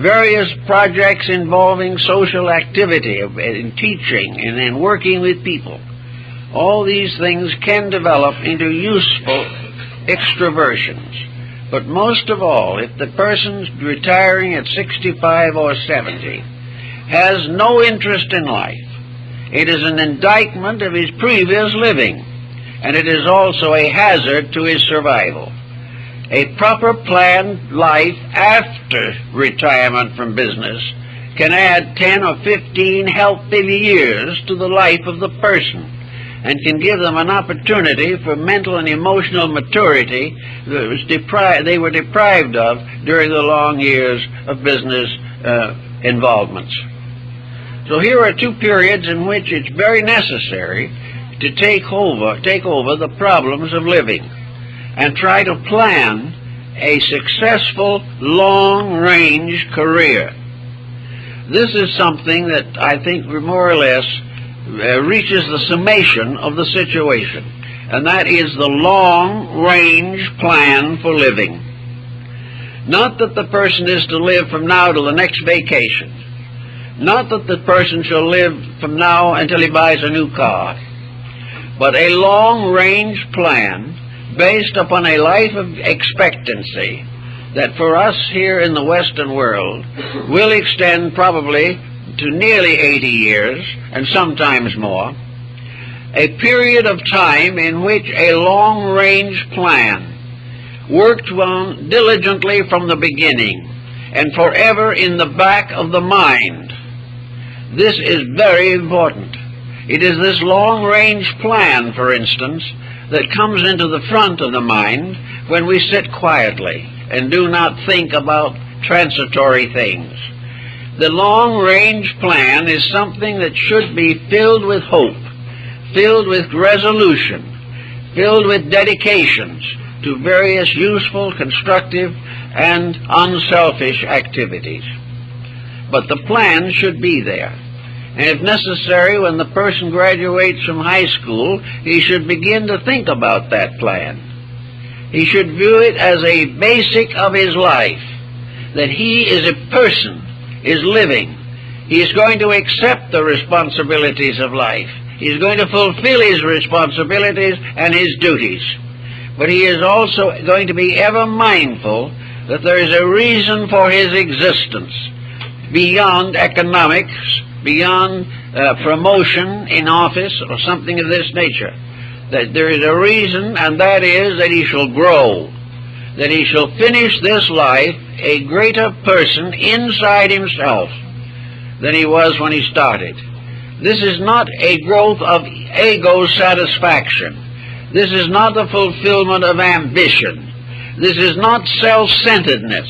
Various projects involving social activity, in teaching and in working with people, all these things can develop into useful extroversions. But most of all, if the person's retiring at 65 or 70 has no interest in life, it is an indictment of his previous living, and it is also a hazard to his survival. A proper planned life after retirement from business can add 10 or 15 healthy years to the life of the person, and can give them an opportunity for mental and emotional maturity that they were deprived of during the long years of business involvements. So here are two periods in which it's very necessary to take over the problems of living and try to plan a successful long-range career. This is something that I think more or less reaches the summation of the situation, and that is the long-range plan for living. Not that the person is to live from now to the next vacation, not that the person shall live from now until he buys a new car, but a long-range plan based upon a life of expectancy that for us here in the Western world will extend probably to nearly 80 years, and sometimes more, a period of time in which a long-range plan worked on diligently from the beginning and forever in the back of the mind. This is very important. It is this long-range plan, for instance, that comes into the front of the mind when we sit quietly and do not think about transitory things. The long-range plan is something that should be filled with hope, filled with resolution, filled with dedications to various useful, constructive, and unselfish activities. But the plan should be there. And if necessary, when the person graduates from high school, he should begin to think about that plan. He should view it as a basic of his life, that he is a person, is living. He is going to accept the responsibilities of life. He is going to fulfill his responsibilities and his duties. but he is also going to be ever mindful that there is a reason for his existence beyond economics, beyond promotion in office or something of this nature. That there is a reason, and that is that he shall grow, that he shall finish this life a greater person inside himself than he was when he started. This is not a growth of ego satisfaction. This is not the fulfillment of ambition. This is not self-centeredness,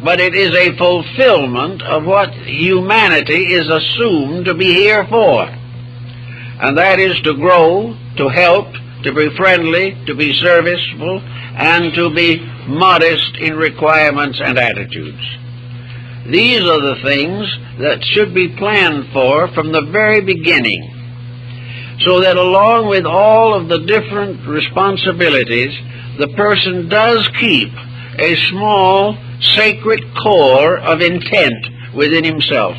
but it is a fulfillment of what humanity is assumed to be here for. And that is to grow, to help, to be friendly, to be serviceable, and to be modest in requirements and attitudes. These are the things that should be planned for from the very beginning, so that along with all of the different responsibilities, the person does keep a small, sacred core of intent within himself.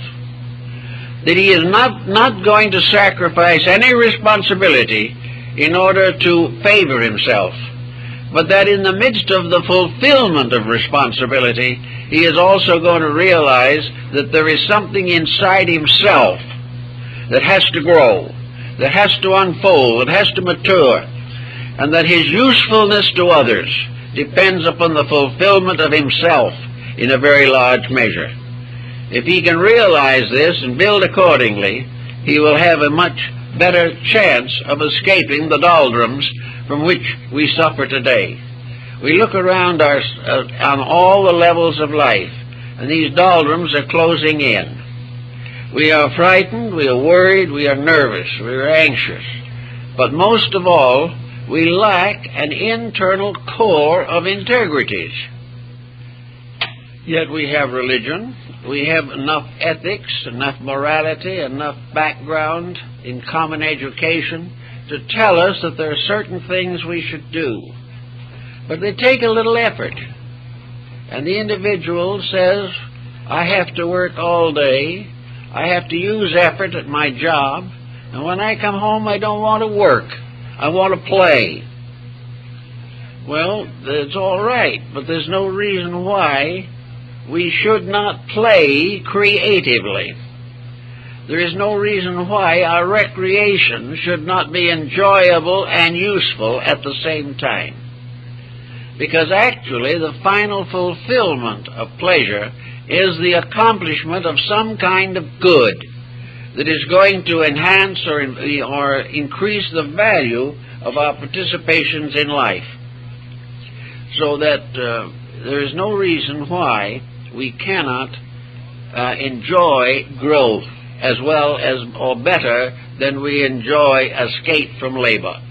That he is not going to sacrifice any responsibility in order to favor himself, but that in the midst of the fulfillment of responsibility, he is also going to realize that there is something inside himself that has to grow, that has to unfold, that has to mature, and that his usefulness to others depends upon the fulfillment of himself in a very large measure. If he can realize this and build accordingly, he will have a much better chance of escaping the doldrums from which we suffer today. We look around on all the levels of life, and these doldrums are closing in. We are frightened, we are worried, we are nervous, we are anxious. But most of all, we lack an internal core of integrities. Yet we have religion, we have enough ethics, enough morality, enough background in common education to tell us that there are certain things we should do. But they take a little effort. And the individual says, I have to work all day, I have to use effort at my job, and when I come home I don't want to work, I want to play. Well, it's all right, but there's no reason why we should not play creatively. There is no reason why our recreation should not be enjoyable and useful at the same time. Because actually the final fulfillment of pleasure is the accomplishment of some kind of good that is going to enhance or increase the value of our participations in life. So that there is no reason why we cannot enjoy growth as well as or better than we enjoy escape from labor.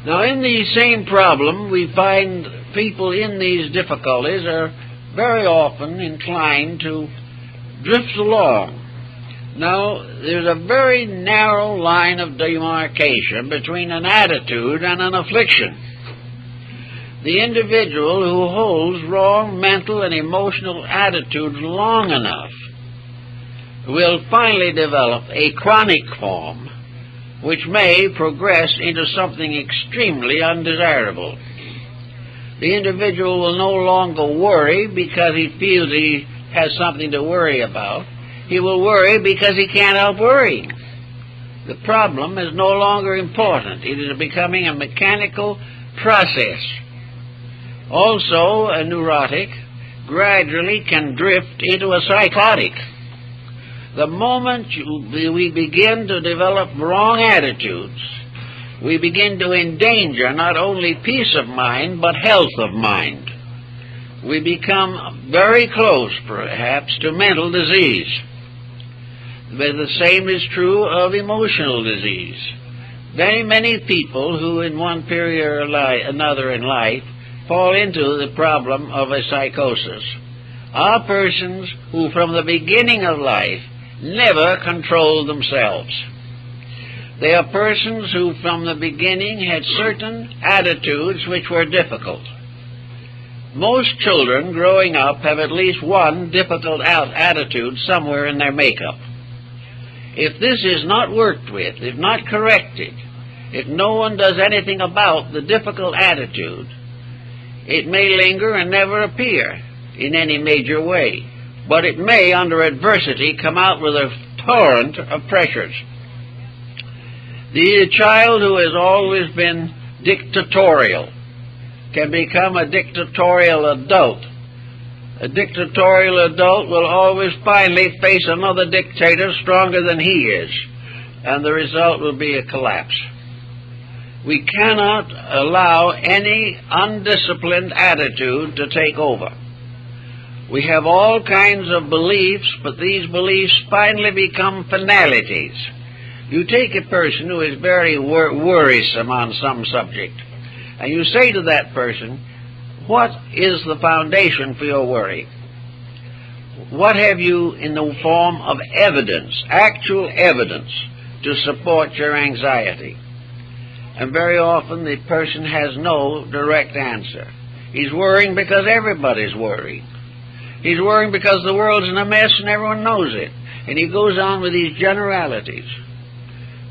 Now in the same problem, we find people in these difficulties are very often inclined to drift along. Now, there's a very narrow line of demarcation between an attitude and an affliction. The individual who holds wrong mental and emotional attitudes long enough will finally develop a chronic form which may progress into something extremely undesirable. The individual will no longer worry because he feels he has something to worry about. He will worry because he can't help worrying. The problem is no longer important. It is becoming a mechanical process. Also, a neurotic gradually can drift into a psychotic. The moment we begin to develop wrong attitudes, we begin to endanger not only peace of mind, but health of mind. We become very close, perhaps, to mental disease. But the same is true of emotional disease. Very many people who in one period or another in life fall into the problem of a psychosis are persons who from the beginning of life never controlled themselves. They are persons who from the beginning had certain attitudes which were difficult. Most children growing up have at least one difficult attitude somewhere in their makeup. If this is not worked with, if not corrected, if no one does anything about the difficult attitude, it may linger and never appear in any major way, but it may, under adversity, come out with a torrent of pressures. The child who has always been dictatorial can become a dictatorial adult. A dictatorial adult will always finally face another dictator stronger than he is, and the result will be a collapse. We cannot allow any undisciplined attitude to take over. We have all kinds of beliefs, but these beliefs finally become finalities. You take a person who is very worrisome on some subject, and you say to that person, what is the foundation for your worry? What have you in the form of evidence, actual evidence, to support your anxiety? And very often the person has no direct answer. He's worrying because everybody's worried. He's worrying because the world's in a mess and everyone knows it. And he goes on with these generalities.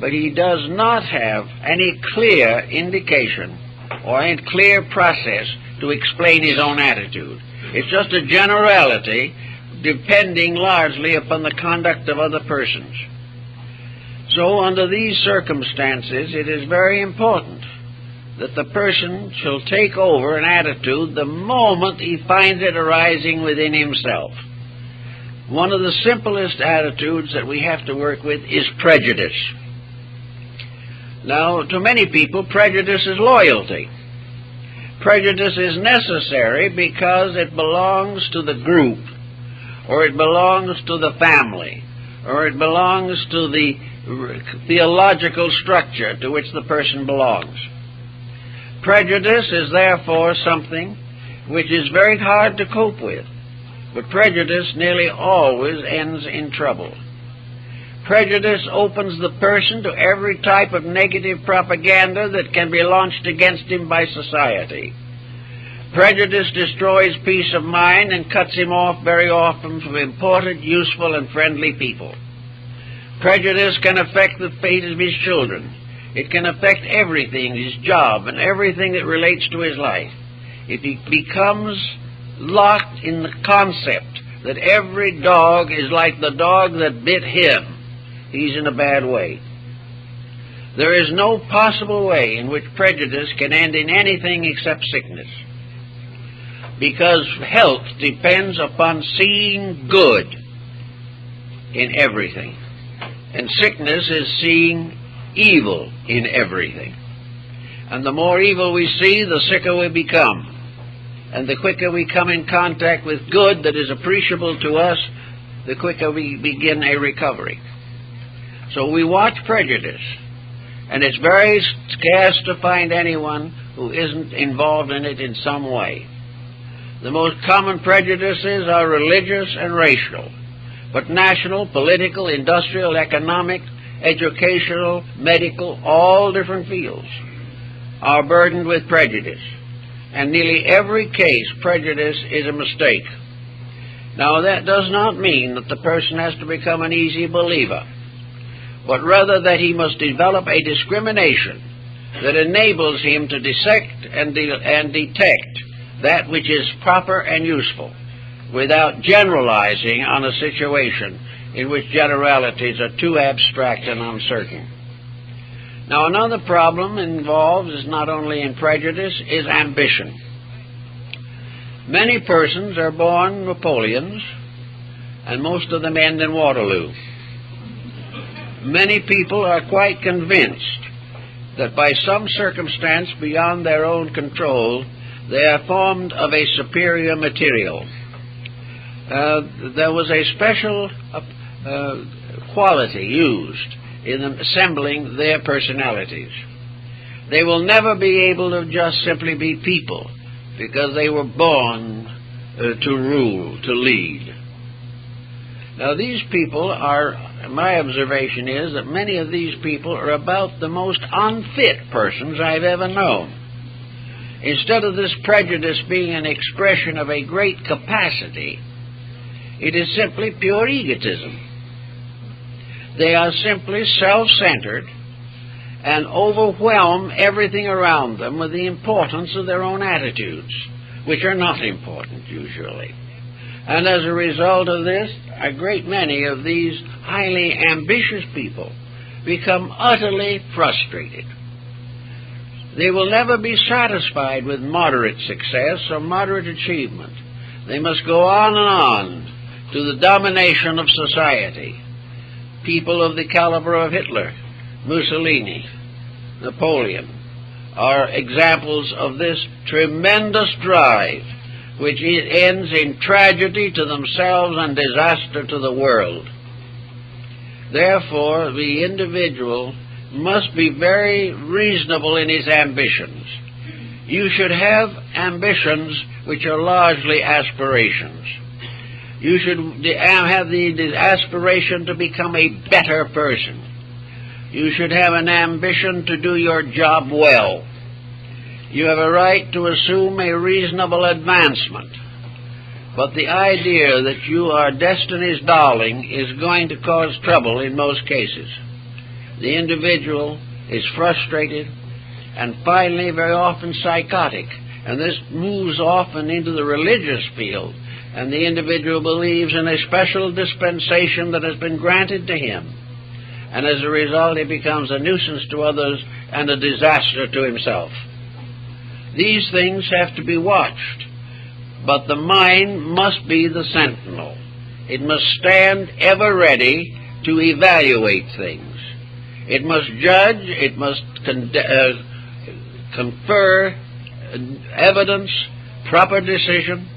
But he does not have any clear indication or any clear process to explain his own attitude. It's just a generality depending largely upon the conduct of other persons. So under these circumstances, it is very important that the person shall take over an attitude the moment he finds it arising within himself. One of the simplest attitudes that we have to work with is prejudice. Now, to many people, prejudice is loyalty. Prejudice is necessary because it belongs to the group, or it belongs to the family, or it belongs to the theological structure to which the person belongs. Prejudice is therefore something which is very hard to cope with, but prejudice nearly always ends in trouble. Prejudice opens the person to every type of negative propaganda that can be launched against him by society. Prejudice destroys peace of mind and cuts him off very often from important, useful, and friendly people. Prejudice can affect the fate of his children. It can affect everything, his job, and everything that relates to his life. If he becomes locked in the concept that every dog is like the dog that bit him, he's in a bad way. There is no possible way in which prejudice can end in anything except sickness, because health depends upon seeing good in everything, and sickness is seeing evil in everything. And the more evil we see, the sicker we become. And the quicker we come in contact with good that is appreciable to us, the quicker we begin a recovery. So we watch prejudice, and it's very scarce to find anyone who isn't involved in it in some way. The most common prejudices are religious and racial, but national, political, industrial, economic, educational, medical, all different fields are burdened with prejudice. And nearly every case, prejudice is a mistake. Now, that does not mean that the person has to become an easy believer, but rather that he must develop a discrimination that enables him to dissect and detect that which is proper and useful, without generalizing on a situation in which generalities are too abstract and uncertain. Now, another problem involved is not only in prejudice, is ambition. Many persons are born Napoleons, and most of them end in Waterloo. Many people are quite convinced that by some circumstance beyond their own control, they are formed of a superior material. There was a special quality used in assembling their personalities. They will never be able to just simply be people, because they were born to rule, to lead. Now, these people are, my observation is that many of these people are about the most unfit persons I've ever known. Instead of this prejudice being an expression of a great capacity, it is simply pure egotism. They are simply self-centered, and overwhelm everything around them with the importance of their own attitudes, which are not important usually. And as a result of this, a great many of these highly ambitious people become utterly frustrated. They will never be satisfied with moderate success or moderate achievement. They must go on and on to the domination of society. People of the caliber of Hitler, Mussolini, Napoleon are examples of this tremendous drive, which ends in tragedy to themselves and disaster to the world. Therefore, the individual must be very reasonable in his ambitions. You should have ambitions which are largely aspirations. You should have the aspiration to become a better person. You should have an ambition to do your job well. You have a right to assume a reasonable advancement. But the idea that you are destiny's darling is going to cause trouble in most cases. The individual is frustrated and finally very often psychotic, and this moves often into the religious field, and the individual believes in a special dispensation that has been granted to him, and as a result he becomes a nuisance to others and a disaster to himself. These things have to be watched, but the mind must be the sentinel. It must stand ever ready to evaluate things. It must judge, it must confer evidence, proper decision.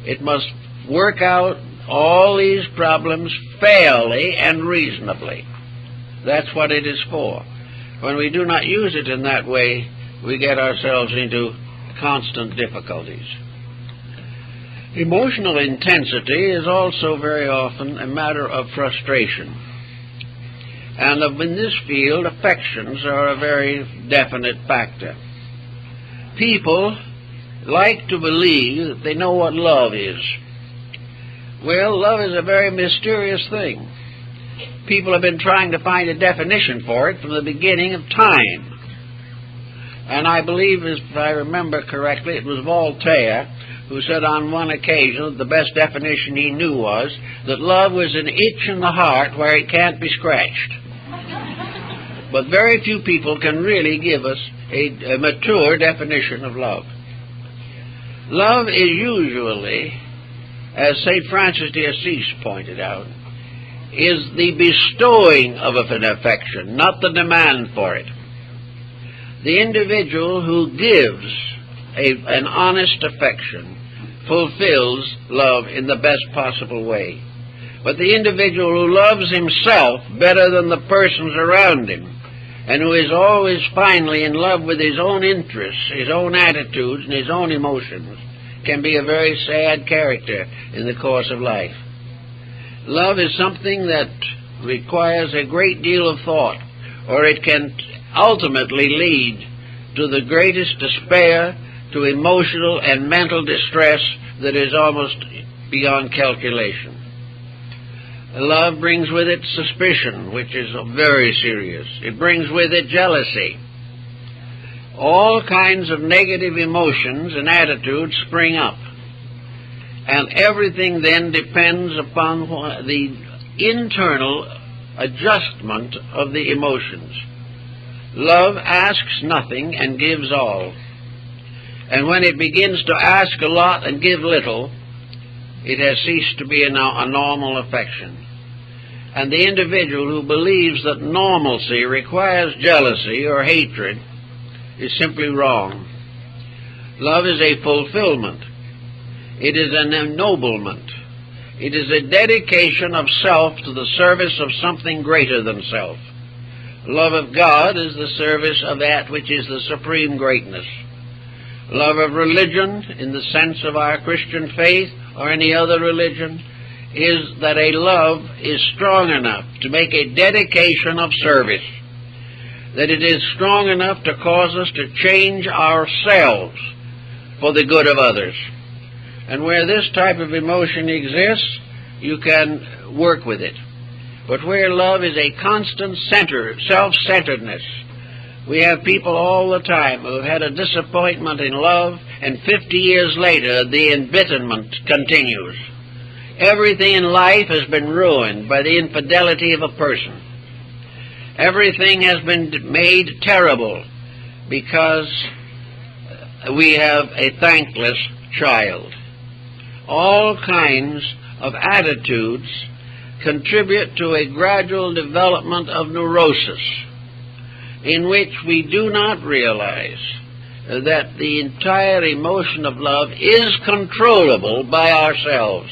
It must work out all these problems fairly and reasonably. That's what it is for. When we do not use it in that way, we get ourselves into constant difficulties. Emotional intensity is also very often a matter of frustration. And in this field, affections are a very definite factor. People like to believe that they know what love is. Well, love is a very mysterious thing. People have been trying to find a definition for it from the beginning of time. And I believe, if I remember correctly, it was Voltaire who said on one occasion that the best definition he knew was that love was an itch in the heart where it can't be scratched. But very few people can really give us a mature definition of love. Love is usually, as St. Francis de Assisi pointed out, is the bestowing of an affection, not the demand for it. The individual who gives an honest affection fulfills love in the best possible way. But the individual who loves himself better than the persons around him, and who is always finally in love with his own interests, his own attitudes, and his own emotions, can be a very sad character in the course of life. Love is something that requires a great deal of thought, or it can ultimately lead to the greatest despair, to emotional and mental distress that is almost beyond calculation. Love brings with it suspicion, which is very serious. It brings with it jealousy. All kinds of negative emotions and attitudes spring up. And everything then depends upon the internal adjustment of the emotions. Love asks nothing and gives all. And when it begins to ask a lot and give little, it has ceased to be a normal affection. And the individual who believes that normalcy requires jealousy or hatred is simply wrong. Love is a fulfillment. It is an ennoblement. It is a dedication of self to the service of something greater than self. Love of God is the service of that which is the supreme greatness. Love of religion, in the sense of our Christian faith or any other religion, is that a love is strong enough to make a dedication of service, that it is strong enough to cause us to change ourselves for the good of others. And where this type of emotion exists, you can work with it. But where love is a constant self-centeredness, We have people all the time who have had a disappointment in love, and 50 years later the embitterment continues. Everything in life has been ruined by the infidelity of a person. Everything has been made terrible because we have a thankless child. All kinds of attitudes contribute to a gradual development of neurosis, in which we do not realize that the entire emotion of love is controllable by ourselves,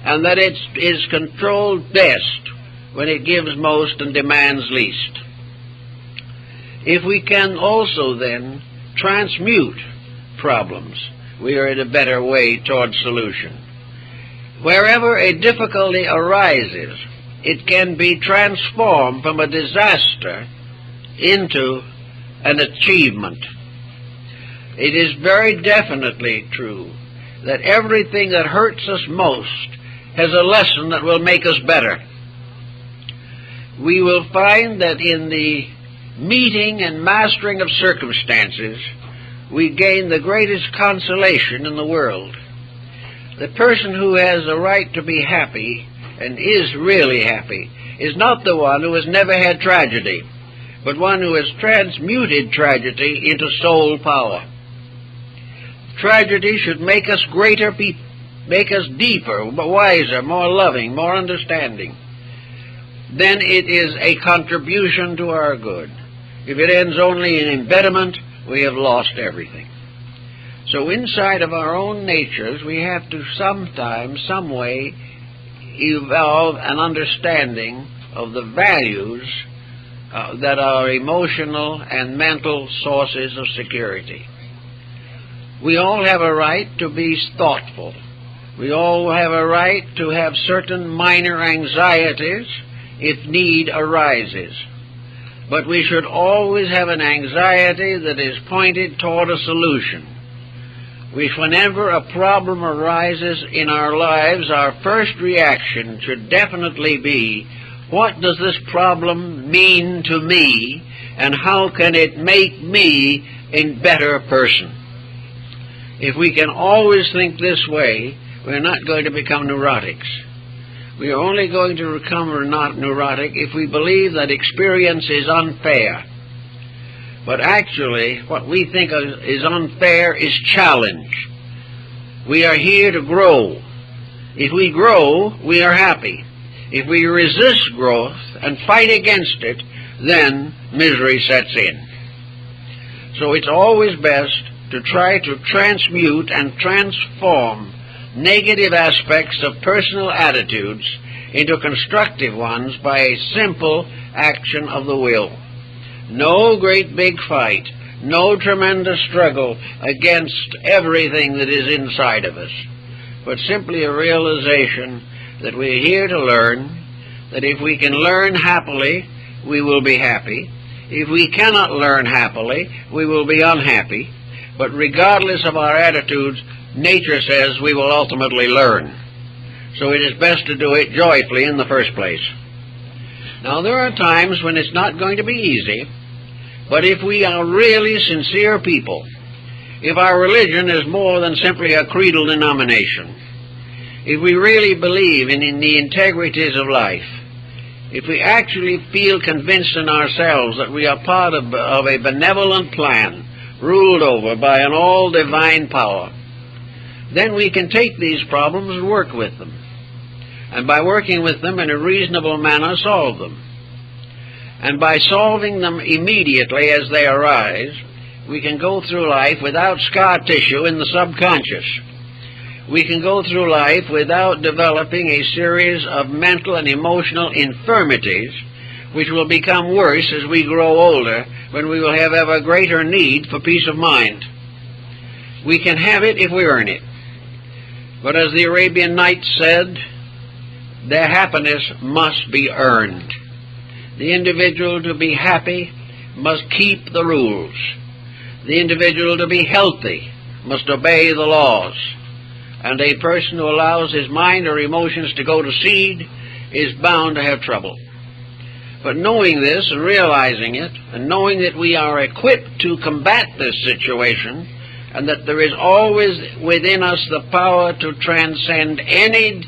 and that it is controlled best when it gives most and demands least. If we can also then transmute problems, we are in a better way toward solution. Wherever a difficulty arises, it can be transformed from a disaster into an achievement. It is very definitely true that everything that hurts us most has a lesson that will make us better. We will find that in the meeting and mastering of circumstances, we gain the greatest consolation in the world. The person who has a right to be happy, and is really happy, is not the one who has never had tragedy, but one who has transmuted tragedy into soul power. Tragedy should make us greater people, make us deeper, wiser, more loving, more understanding. Then it is a contribution to our good. If it ends only in embitterment, we have lost everything. So inside of our own natures, we have to sometimes, some way, evolve an understanding of the values that are emotional and mental sources of security. We all have a right to be thoughtful. We all have a right to have certain minor anxieties if need arises. But we should always have an anxiety that is pointed toward a solution. Whenever a problem arises in our lives, our first reaction should definitely be, what does this problem mean to me, and how can it make me a better person? If we can always think this way, we're not going to become neurotics. We are only going to become not neurotic if we believe that experience is unfair. But actually, what we think is unfair is challenge. We are here to grow. If we grow, we are happy. If we resist growth and fight against it, then misery sets in. So it's always best to try to transmute and transform negative aspects of personal attitudes into constructive ones by a simple action of the will. No great big fight, no tremendous struggle against everything that is inside of us, but simply a realization that we're here to learn, that if we can learn happily, we will be happy. If we cannot learn happily, we will be unhappy. But regardless of our attitudes, nature says we will ultimately learn. So it is best to do it joyfully in the first place. Now, there are times when it's not going to be easy, but if we are really sincere people, if our religion is more than simply a creedal denomination, if we really believe in the integrities of life, if we actually feel convinced in ourselves that we are part of a benevolent plan ruled over by an all-divine power, then we can take these problems and work with them, and by working with them in a reasonable manner, solve them. And by solving them immediately as they arise, we can go through life without scar tissue in the subconscious. We can go through life without developing a series of mental and emotional infirmities which will become worse as we grow older, when we will have ever greater need for peace of mind. We can have it if we earn it. But as the Arabian Nights said, their happiness must be earned. The individual to be happy must keep the rules. The individual to be healthy must obey the laws. And a person who allows his mind or emotions to go to seed is bound to have trouble. But knowing this and realizing it, and knowing that we are equipped to combat this situation, and that there is always within us the power to transcend any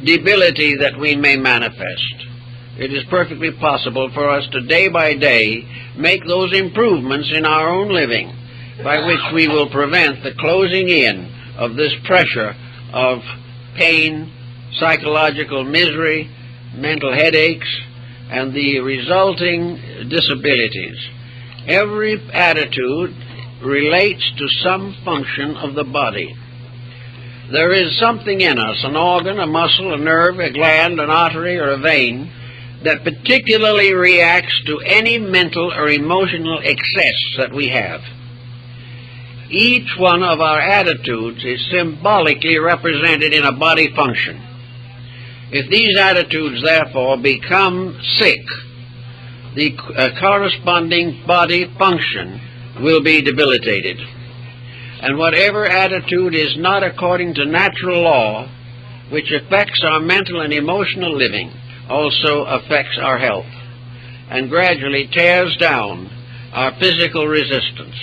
debility that we may manifest, it is perfectly possible for us to day by day make those improvements in our own living by which we will prevent the closing in of this pressure of pain, psychological misery, mental headaches, and the resulting disabilities. Every attitude relates to some function of the body. There is something in us, an organ, a muscle, a nerve, a gland, an artery, or a vein, that particularly reacts to any mental or emotional excess that we have. Each one of our attitudes is symbolically represented in a body function. If these attitudes, therefore, become sick, the corresponding body function will be debilitated. And whatever attitude is not according to natural law, which affects our mental and emotional living, also affects our health, and gradually tears down our physical resistance.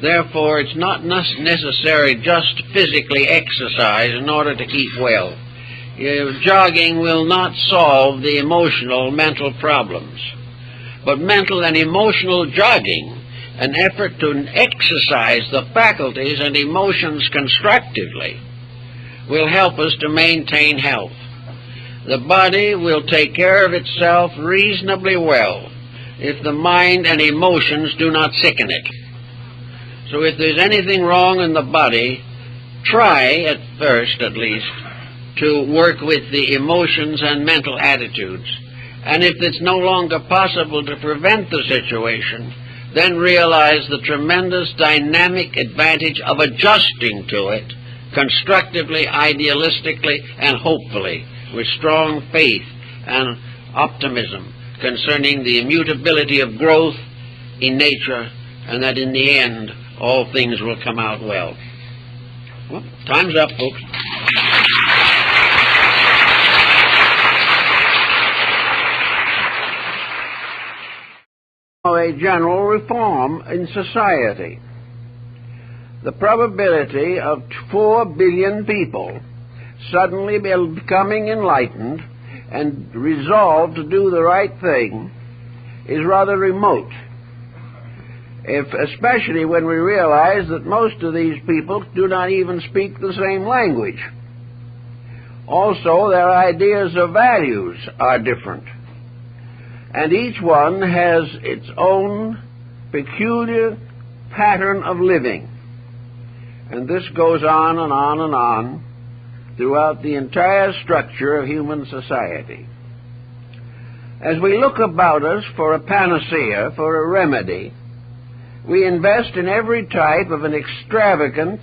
Therefore, it's not necessary just physically exercise in order to keep well. Jogging will not solve the emotional, mental problems. But mental and emotional jogging, an effort to exercise the faculties and emotions constructively, will help us to maintain health. The body will take care of itself reasonably well if the mind and emotions do not sicken it. So if there's anything wrong in the body, try, at first at least, to work with the emotions and mental attitudes. And if it's no longer possible to prevent the situation, then realize the tremendous dynamic advantage of adjusting to it constructively, idealistically, and hopefully, with strong faith and optimism concerning the immutability of growth in nature, and that in the end all things will come out well. Well, time's up, folks. A general reform in society. The probability of 4 billion people suddenly becoming enlightened and resolved to do the right thing is rather remote, especially when we realize that most of these people do not even speak the same language. Also, their ideas of values are different, and each one has its own peculiar pattern of living. And this goes on and on and on throughout the entire structure of human society. As we look about us for a panacea, for a remedy, we invest in every type of an extravagant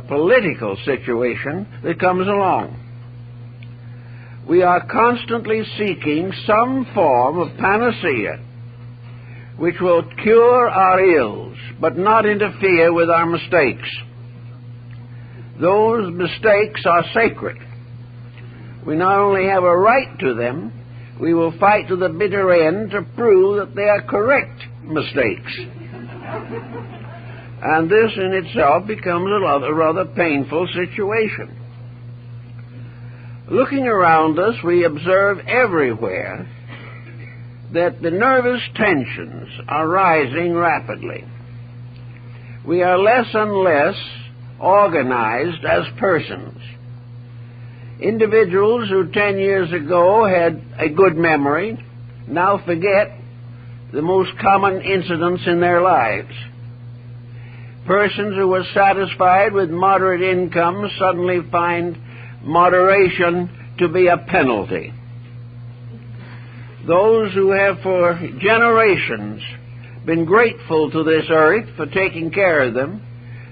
political situation that comes along. We are constantly seeking some form of panacea which will cure our ills, but not interfere with our mistakes. Those mistakes are sacred. We not only have a right to them, we will fight to the bitter end to prove that they are correct mistakes. And this in itself becomes a rather painful situation. Looking around us, we observe everywhere that the nervous tensions are rising rapidly. We are less and less organized as persons. Individuals who 10 years ago had a good memory now forget the most common incidents in their lives. Persons who were satisfied with moderate incomes suddenly find moderation to be a penalty. Those who have for generations been grateful to this earth for taking care of them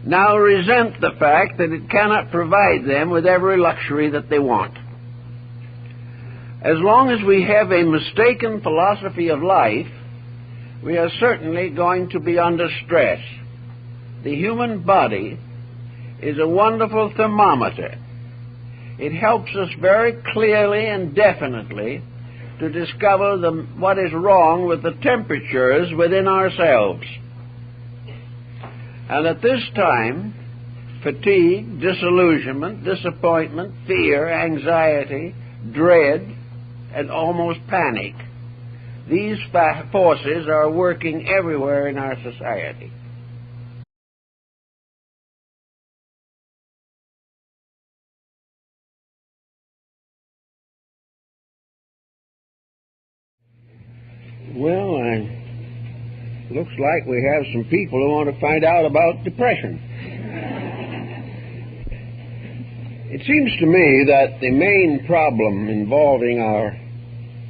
now resent the fact that it cannot provide them with every luxury that they want. As long as we have a mistaken philosophy of life, we are certainly going to be under stress. The human body is a wonderful thermometer. It helps us very clearly and definitely to discover what is wrong with the temperatures within ourselves. And at this time, fatigue, disillusionment, disappointment, fear, anxiety, dread, and almost panic, these forces are working everywhere in our society. Well, looks like we have some people who want to find out about depression. It seems to me that the main problem involving our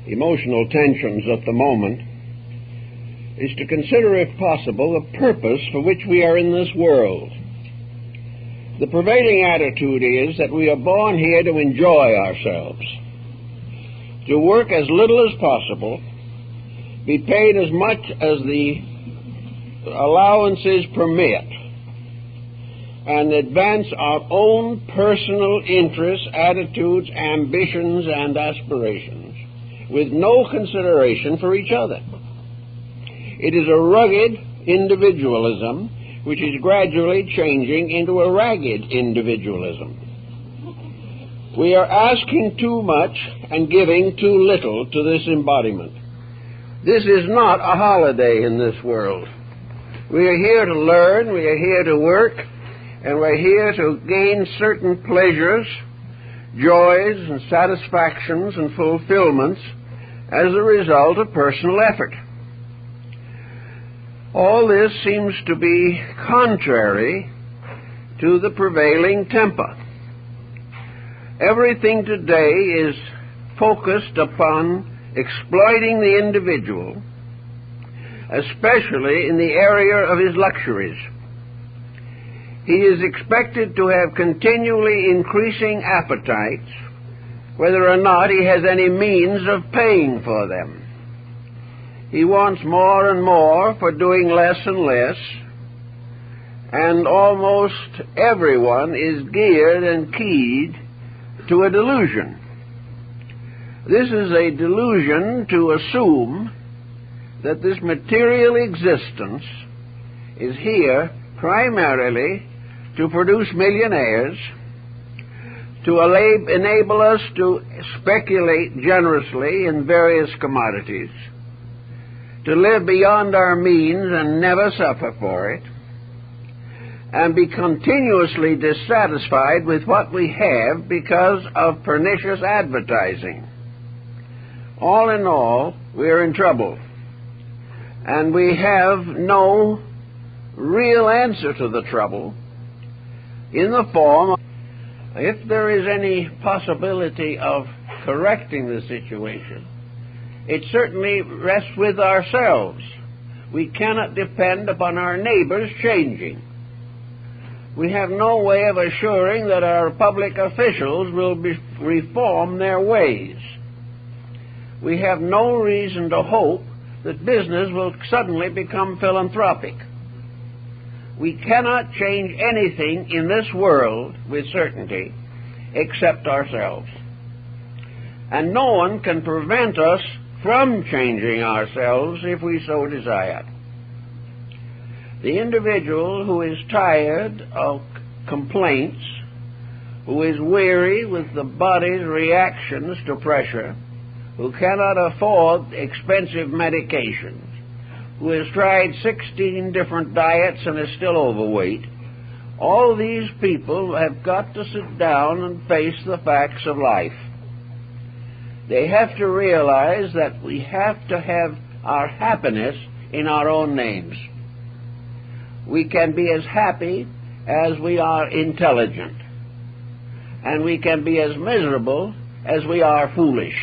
emotional tensions at the moment is to consider, if possible, the purpose for which we are in this world. The prevailing attitude is that we are born here to enjoy ourselves, to work as little as possible, be paid as much as the allowances permit, and advance our own personal interests, attitudes, ambitions, and aspirations with no consideration for each other. It is a rugged individualism which is gradually changing into a ragged individualism. We are asking too much and giving too little to this embodiment. This is not a holiday in this world. We are here to learn, we are here to work, and we're here to gain certain pleasures, joys, and satisfactions and fulfillments as a result of personal effort. All this seems to be contrary to the prevailing temper. Everything today is focused upon exploiting the individual, especially in the area of his luxuries. He is expected to have continually increasing appetites, whether or not he has any means of paying for them. He wants more and more for doing less and less, and almost everyone is geared and keyed to a delusion. This is a delusion to assume that this material existence is here primarily to produce millionaires, to enable us to speculate generously in various commodities, to live beyond our means and never suffer for it, and be continuously dissatisfied with what we have because of pernicious advertising. All in all, we are in trouble, and we have no real answer to the trouble in the form of, if there is any possibility of correcting the situation, it certainly rests with ourselves. We cannot depend upon our neighbors changing. We have no way of assuring that our public officials will reform their ways. We have no reason to hope that business will suddenly become philanthropic. We cannot change anything in this world with certainty except ourselves. And no one can prevent us from changing ourselves if we so desire. The individual who is tired of complaints, who is weary with the body's reactions to pressure, who cannot afford expensive medications, who has tried 16 different diets and is still overweight, all these people have got to sit down and face the facts of life. They have to realize that we have to have our happiness in our own names. We can be as happy as we are intelligent, and we can be as miserable as we are foolish.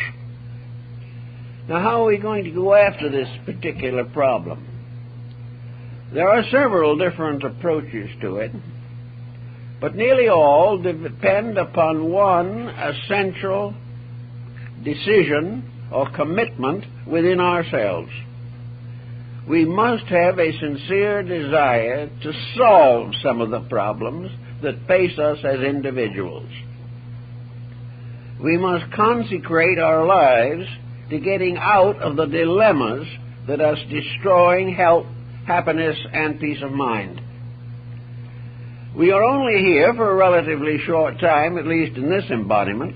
Now, how are we going to go after this particular problem? There are several different approaches to it, but nearly all depend upon one essential decision or commitment within ourselves. We must have a sincere desire to solve some of the problems that face us as individuals. We must consecrate our lives to getting out of the dilemmas that are destroying health, happiness, and peace of mind. We are only here for a relatively short time, at least in this embodiment,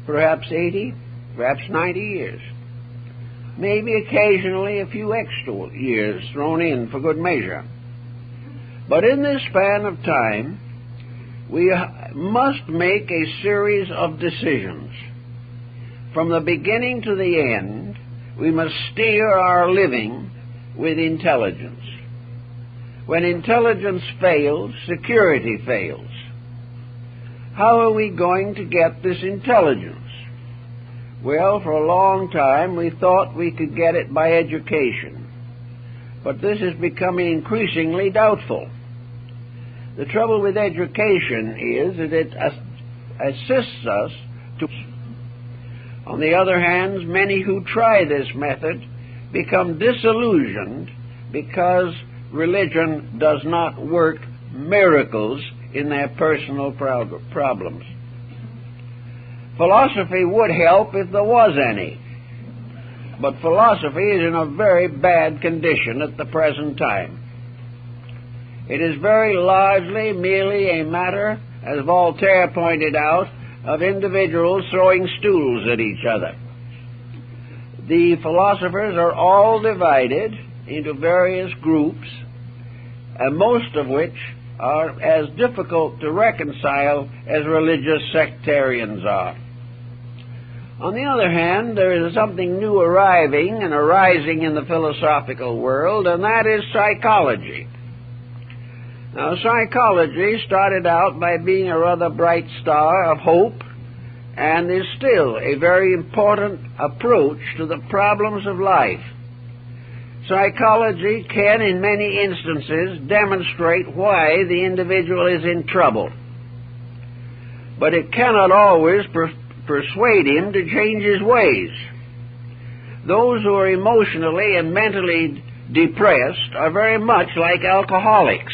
perhaps 80, perhaps 90 years. Maybe occasionally a few extra years thrown in for good measure. But in this span of time, we must make a series of decisions. From the beginning to the end, we must steer our living with intelligence. When intelligence fails, security fails. How are we going to get this intelligence? Well, for a long time we thought we could get it by education, but this is becoming increasingly doubtful. The trouble with education is that it assists us to... On the other hand, many who try this method become disillusioned because religion does not work miracles in their personal problems. Philosophy would help if there was any, but philosophy is in a very bad condition at the present time. It is very largely merely a matter, as Voltaire pointed out, of individuals throwing stools at each other. The philosophers are all divided into various groups, and most of which are as difficult to reconcile as religious sectarians are. On the other hand, there is something new arriving and arising in the philosophical world, and that is psychology. Now, psychology started out by being a rather bright star of hope, and is still a very important approach to the problems of life. Psychology can, in many instances, demonstrate why the individual is in trouble, but it cannot always persuade him to change his ways. Those who are emotionally and mentally depressed are very much like alcoholics.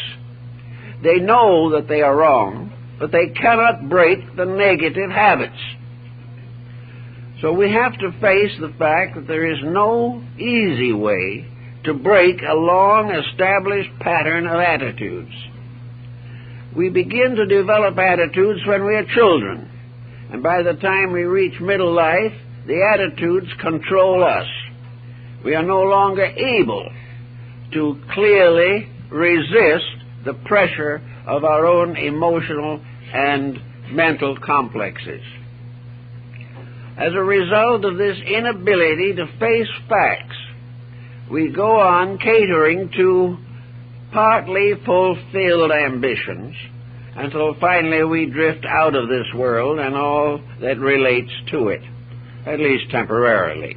They know that they are wrong, but they cannot break the negative habits. So we have to face the fact that there is no easy way to break a long-established pattern of attitudes. We begin to develop attitudes when we are children, and by the time we reach middle life, the attitudes control us. We are no longer able to clearly resist the pressure of our own emotional and mental complexes. As a result of this inability to face facts, we go on catering to partly fulfilled ambitions until finally we drift out of this world and all that relates to it, at least temporarily.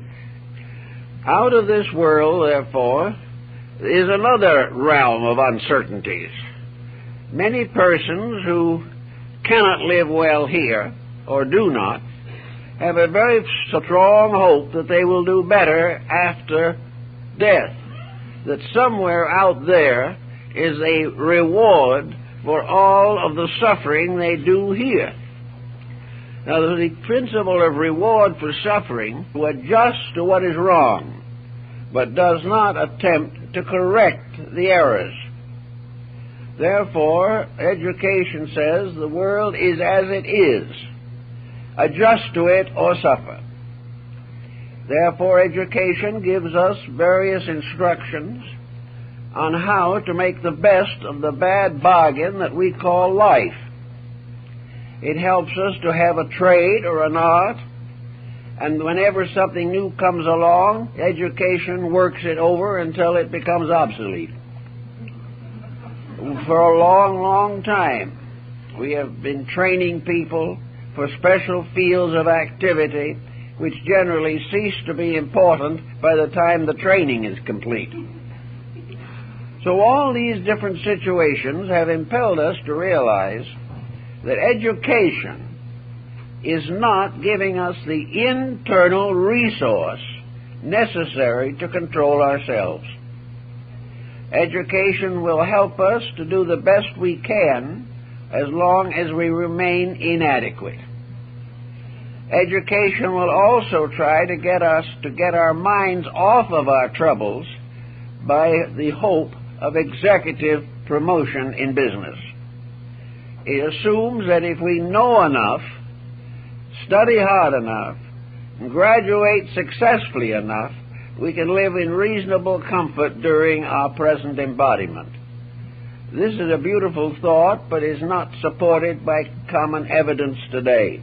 Out of this world, therefore, is another realm of uncertainties. Many persons who cannot live well here, or do not, have a very strong hope that they will do better after death, that somewhere out there is a reward for all of the suffering they do here. Now, the principle of reward for suffering to adjust to what is wrong, but does not attempt to correct the errors. Therefore, education says the world is as it is. Adjust to it or suffer. Therefore, education gives us various instructions on how to make the best of the bad bargain that we call life. It helps us to have a trade or an art, and whenever something new comes along, education works it over until it becomes obsolete. For a long, long time, we have been training people for special fields of activity which generally cease to be important by the time the training is complete. So all these different situations have impelled us to realize that education is not giving us the internal resource necessary to control ourselves. Education will help us to do the best we can as long as we remain inadequate. Education will also try to get our minds off of our troubles by the hope of executive promotion in business. It assumes that if we know enough, study hard enough, and graduate successfully enough, we can live in reasonable comfort during our present embodiment. This is a beautiful thought, but is not supported by common evidence today.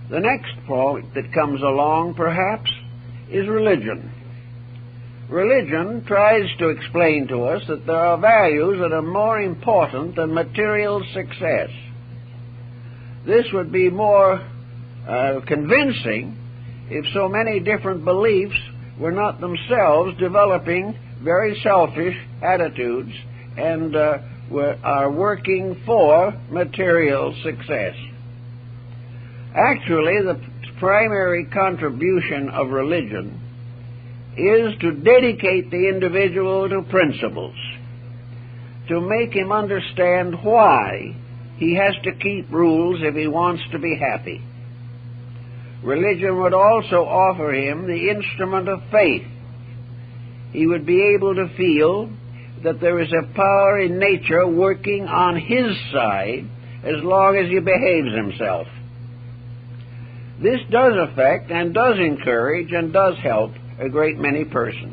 The next point that comes along, perhaps, is religion. Religion tries to explain to us that there are values that are more important than material success. This would be more convincing if so many different beliefs were not themselves developing very selfish attitudes and are working for material success. Actually, the primary contribution of religion is to dedicate the individual to principles, to make him understand why he has to keep rules if he wants to be happy. Religion would also offer him the instrument of faith. He would be able to feel that there is a power in nature working on his side as long as he behaves himself. This does affect and does encourage and does help a great many persons.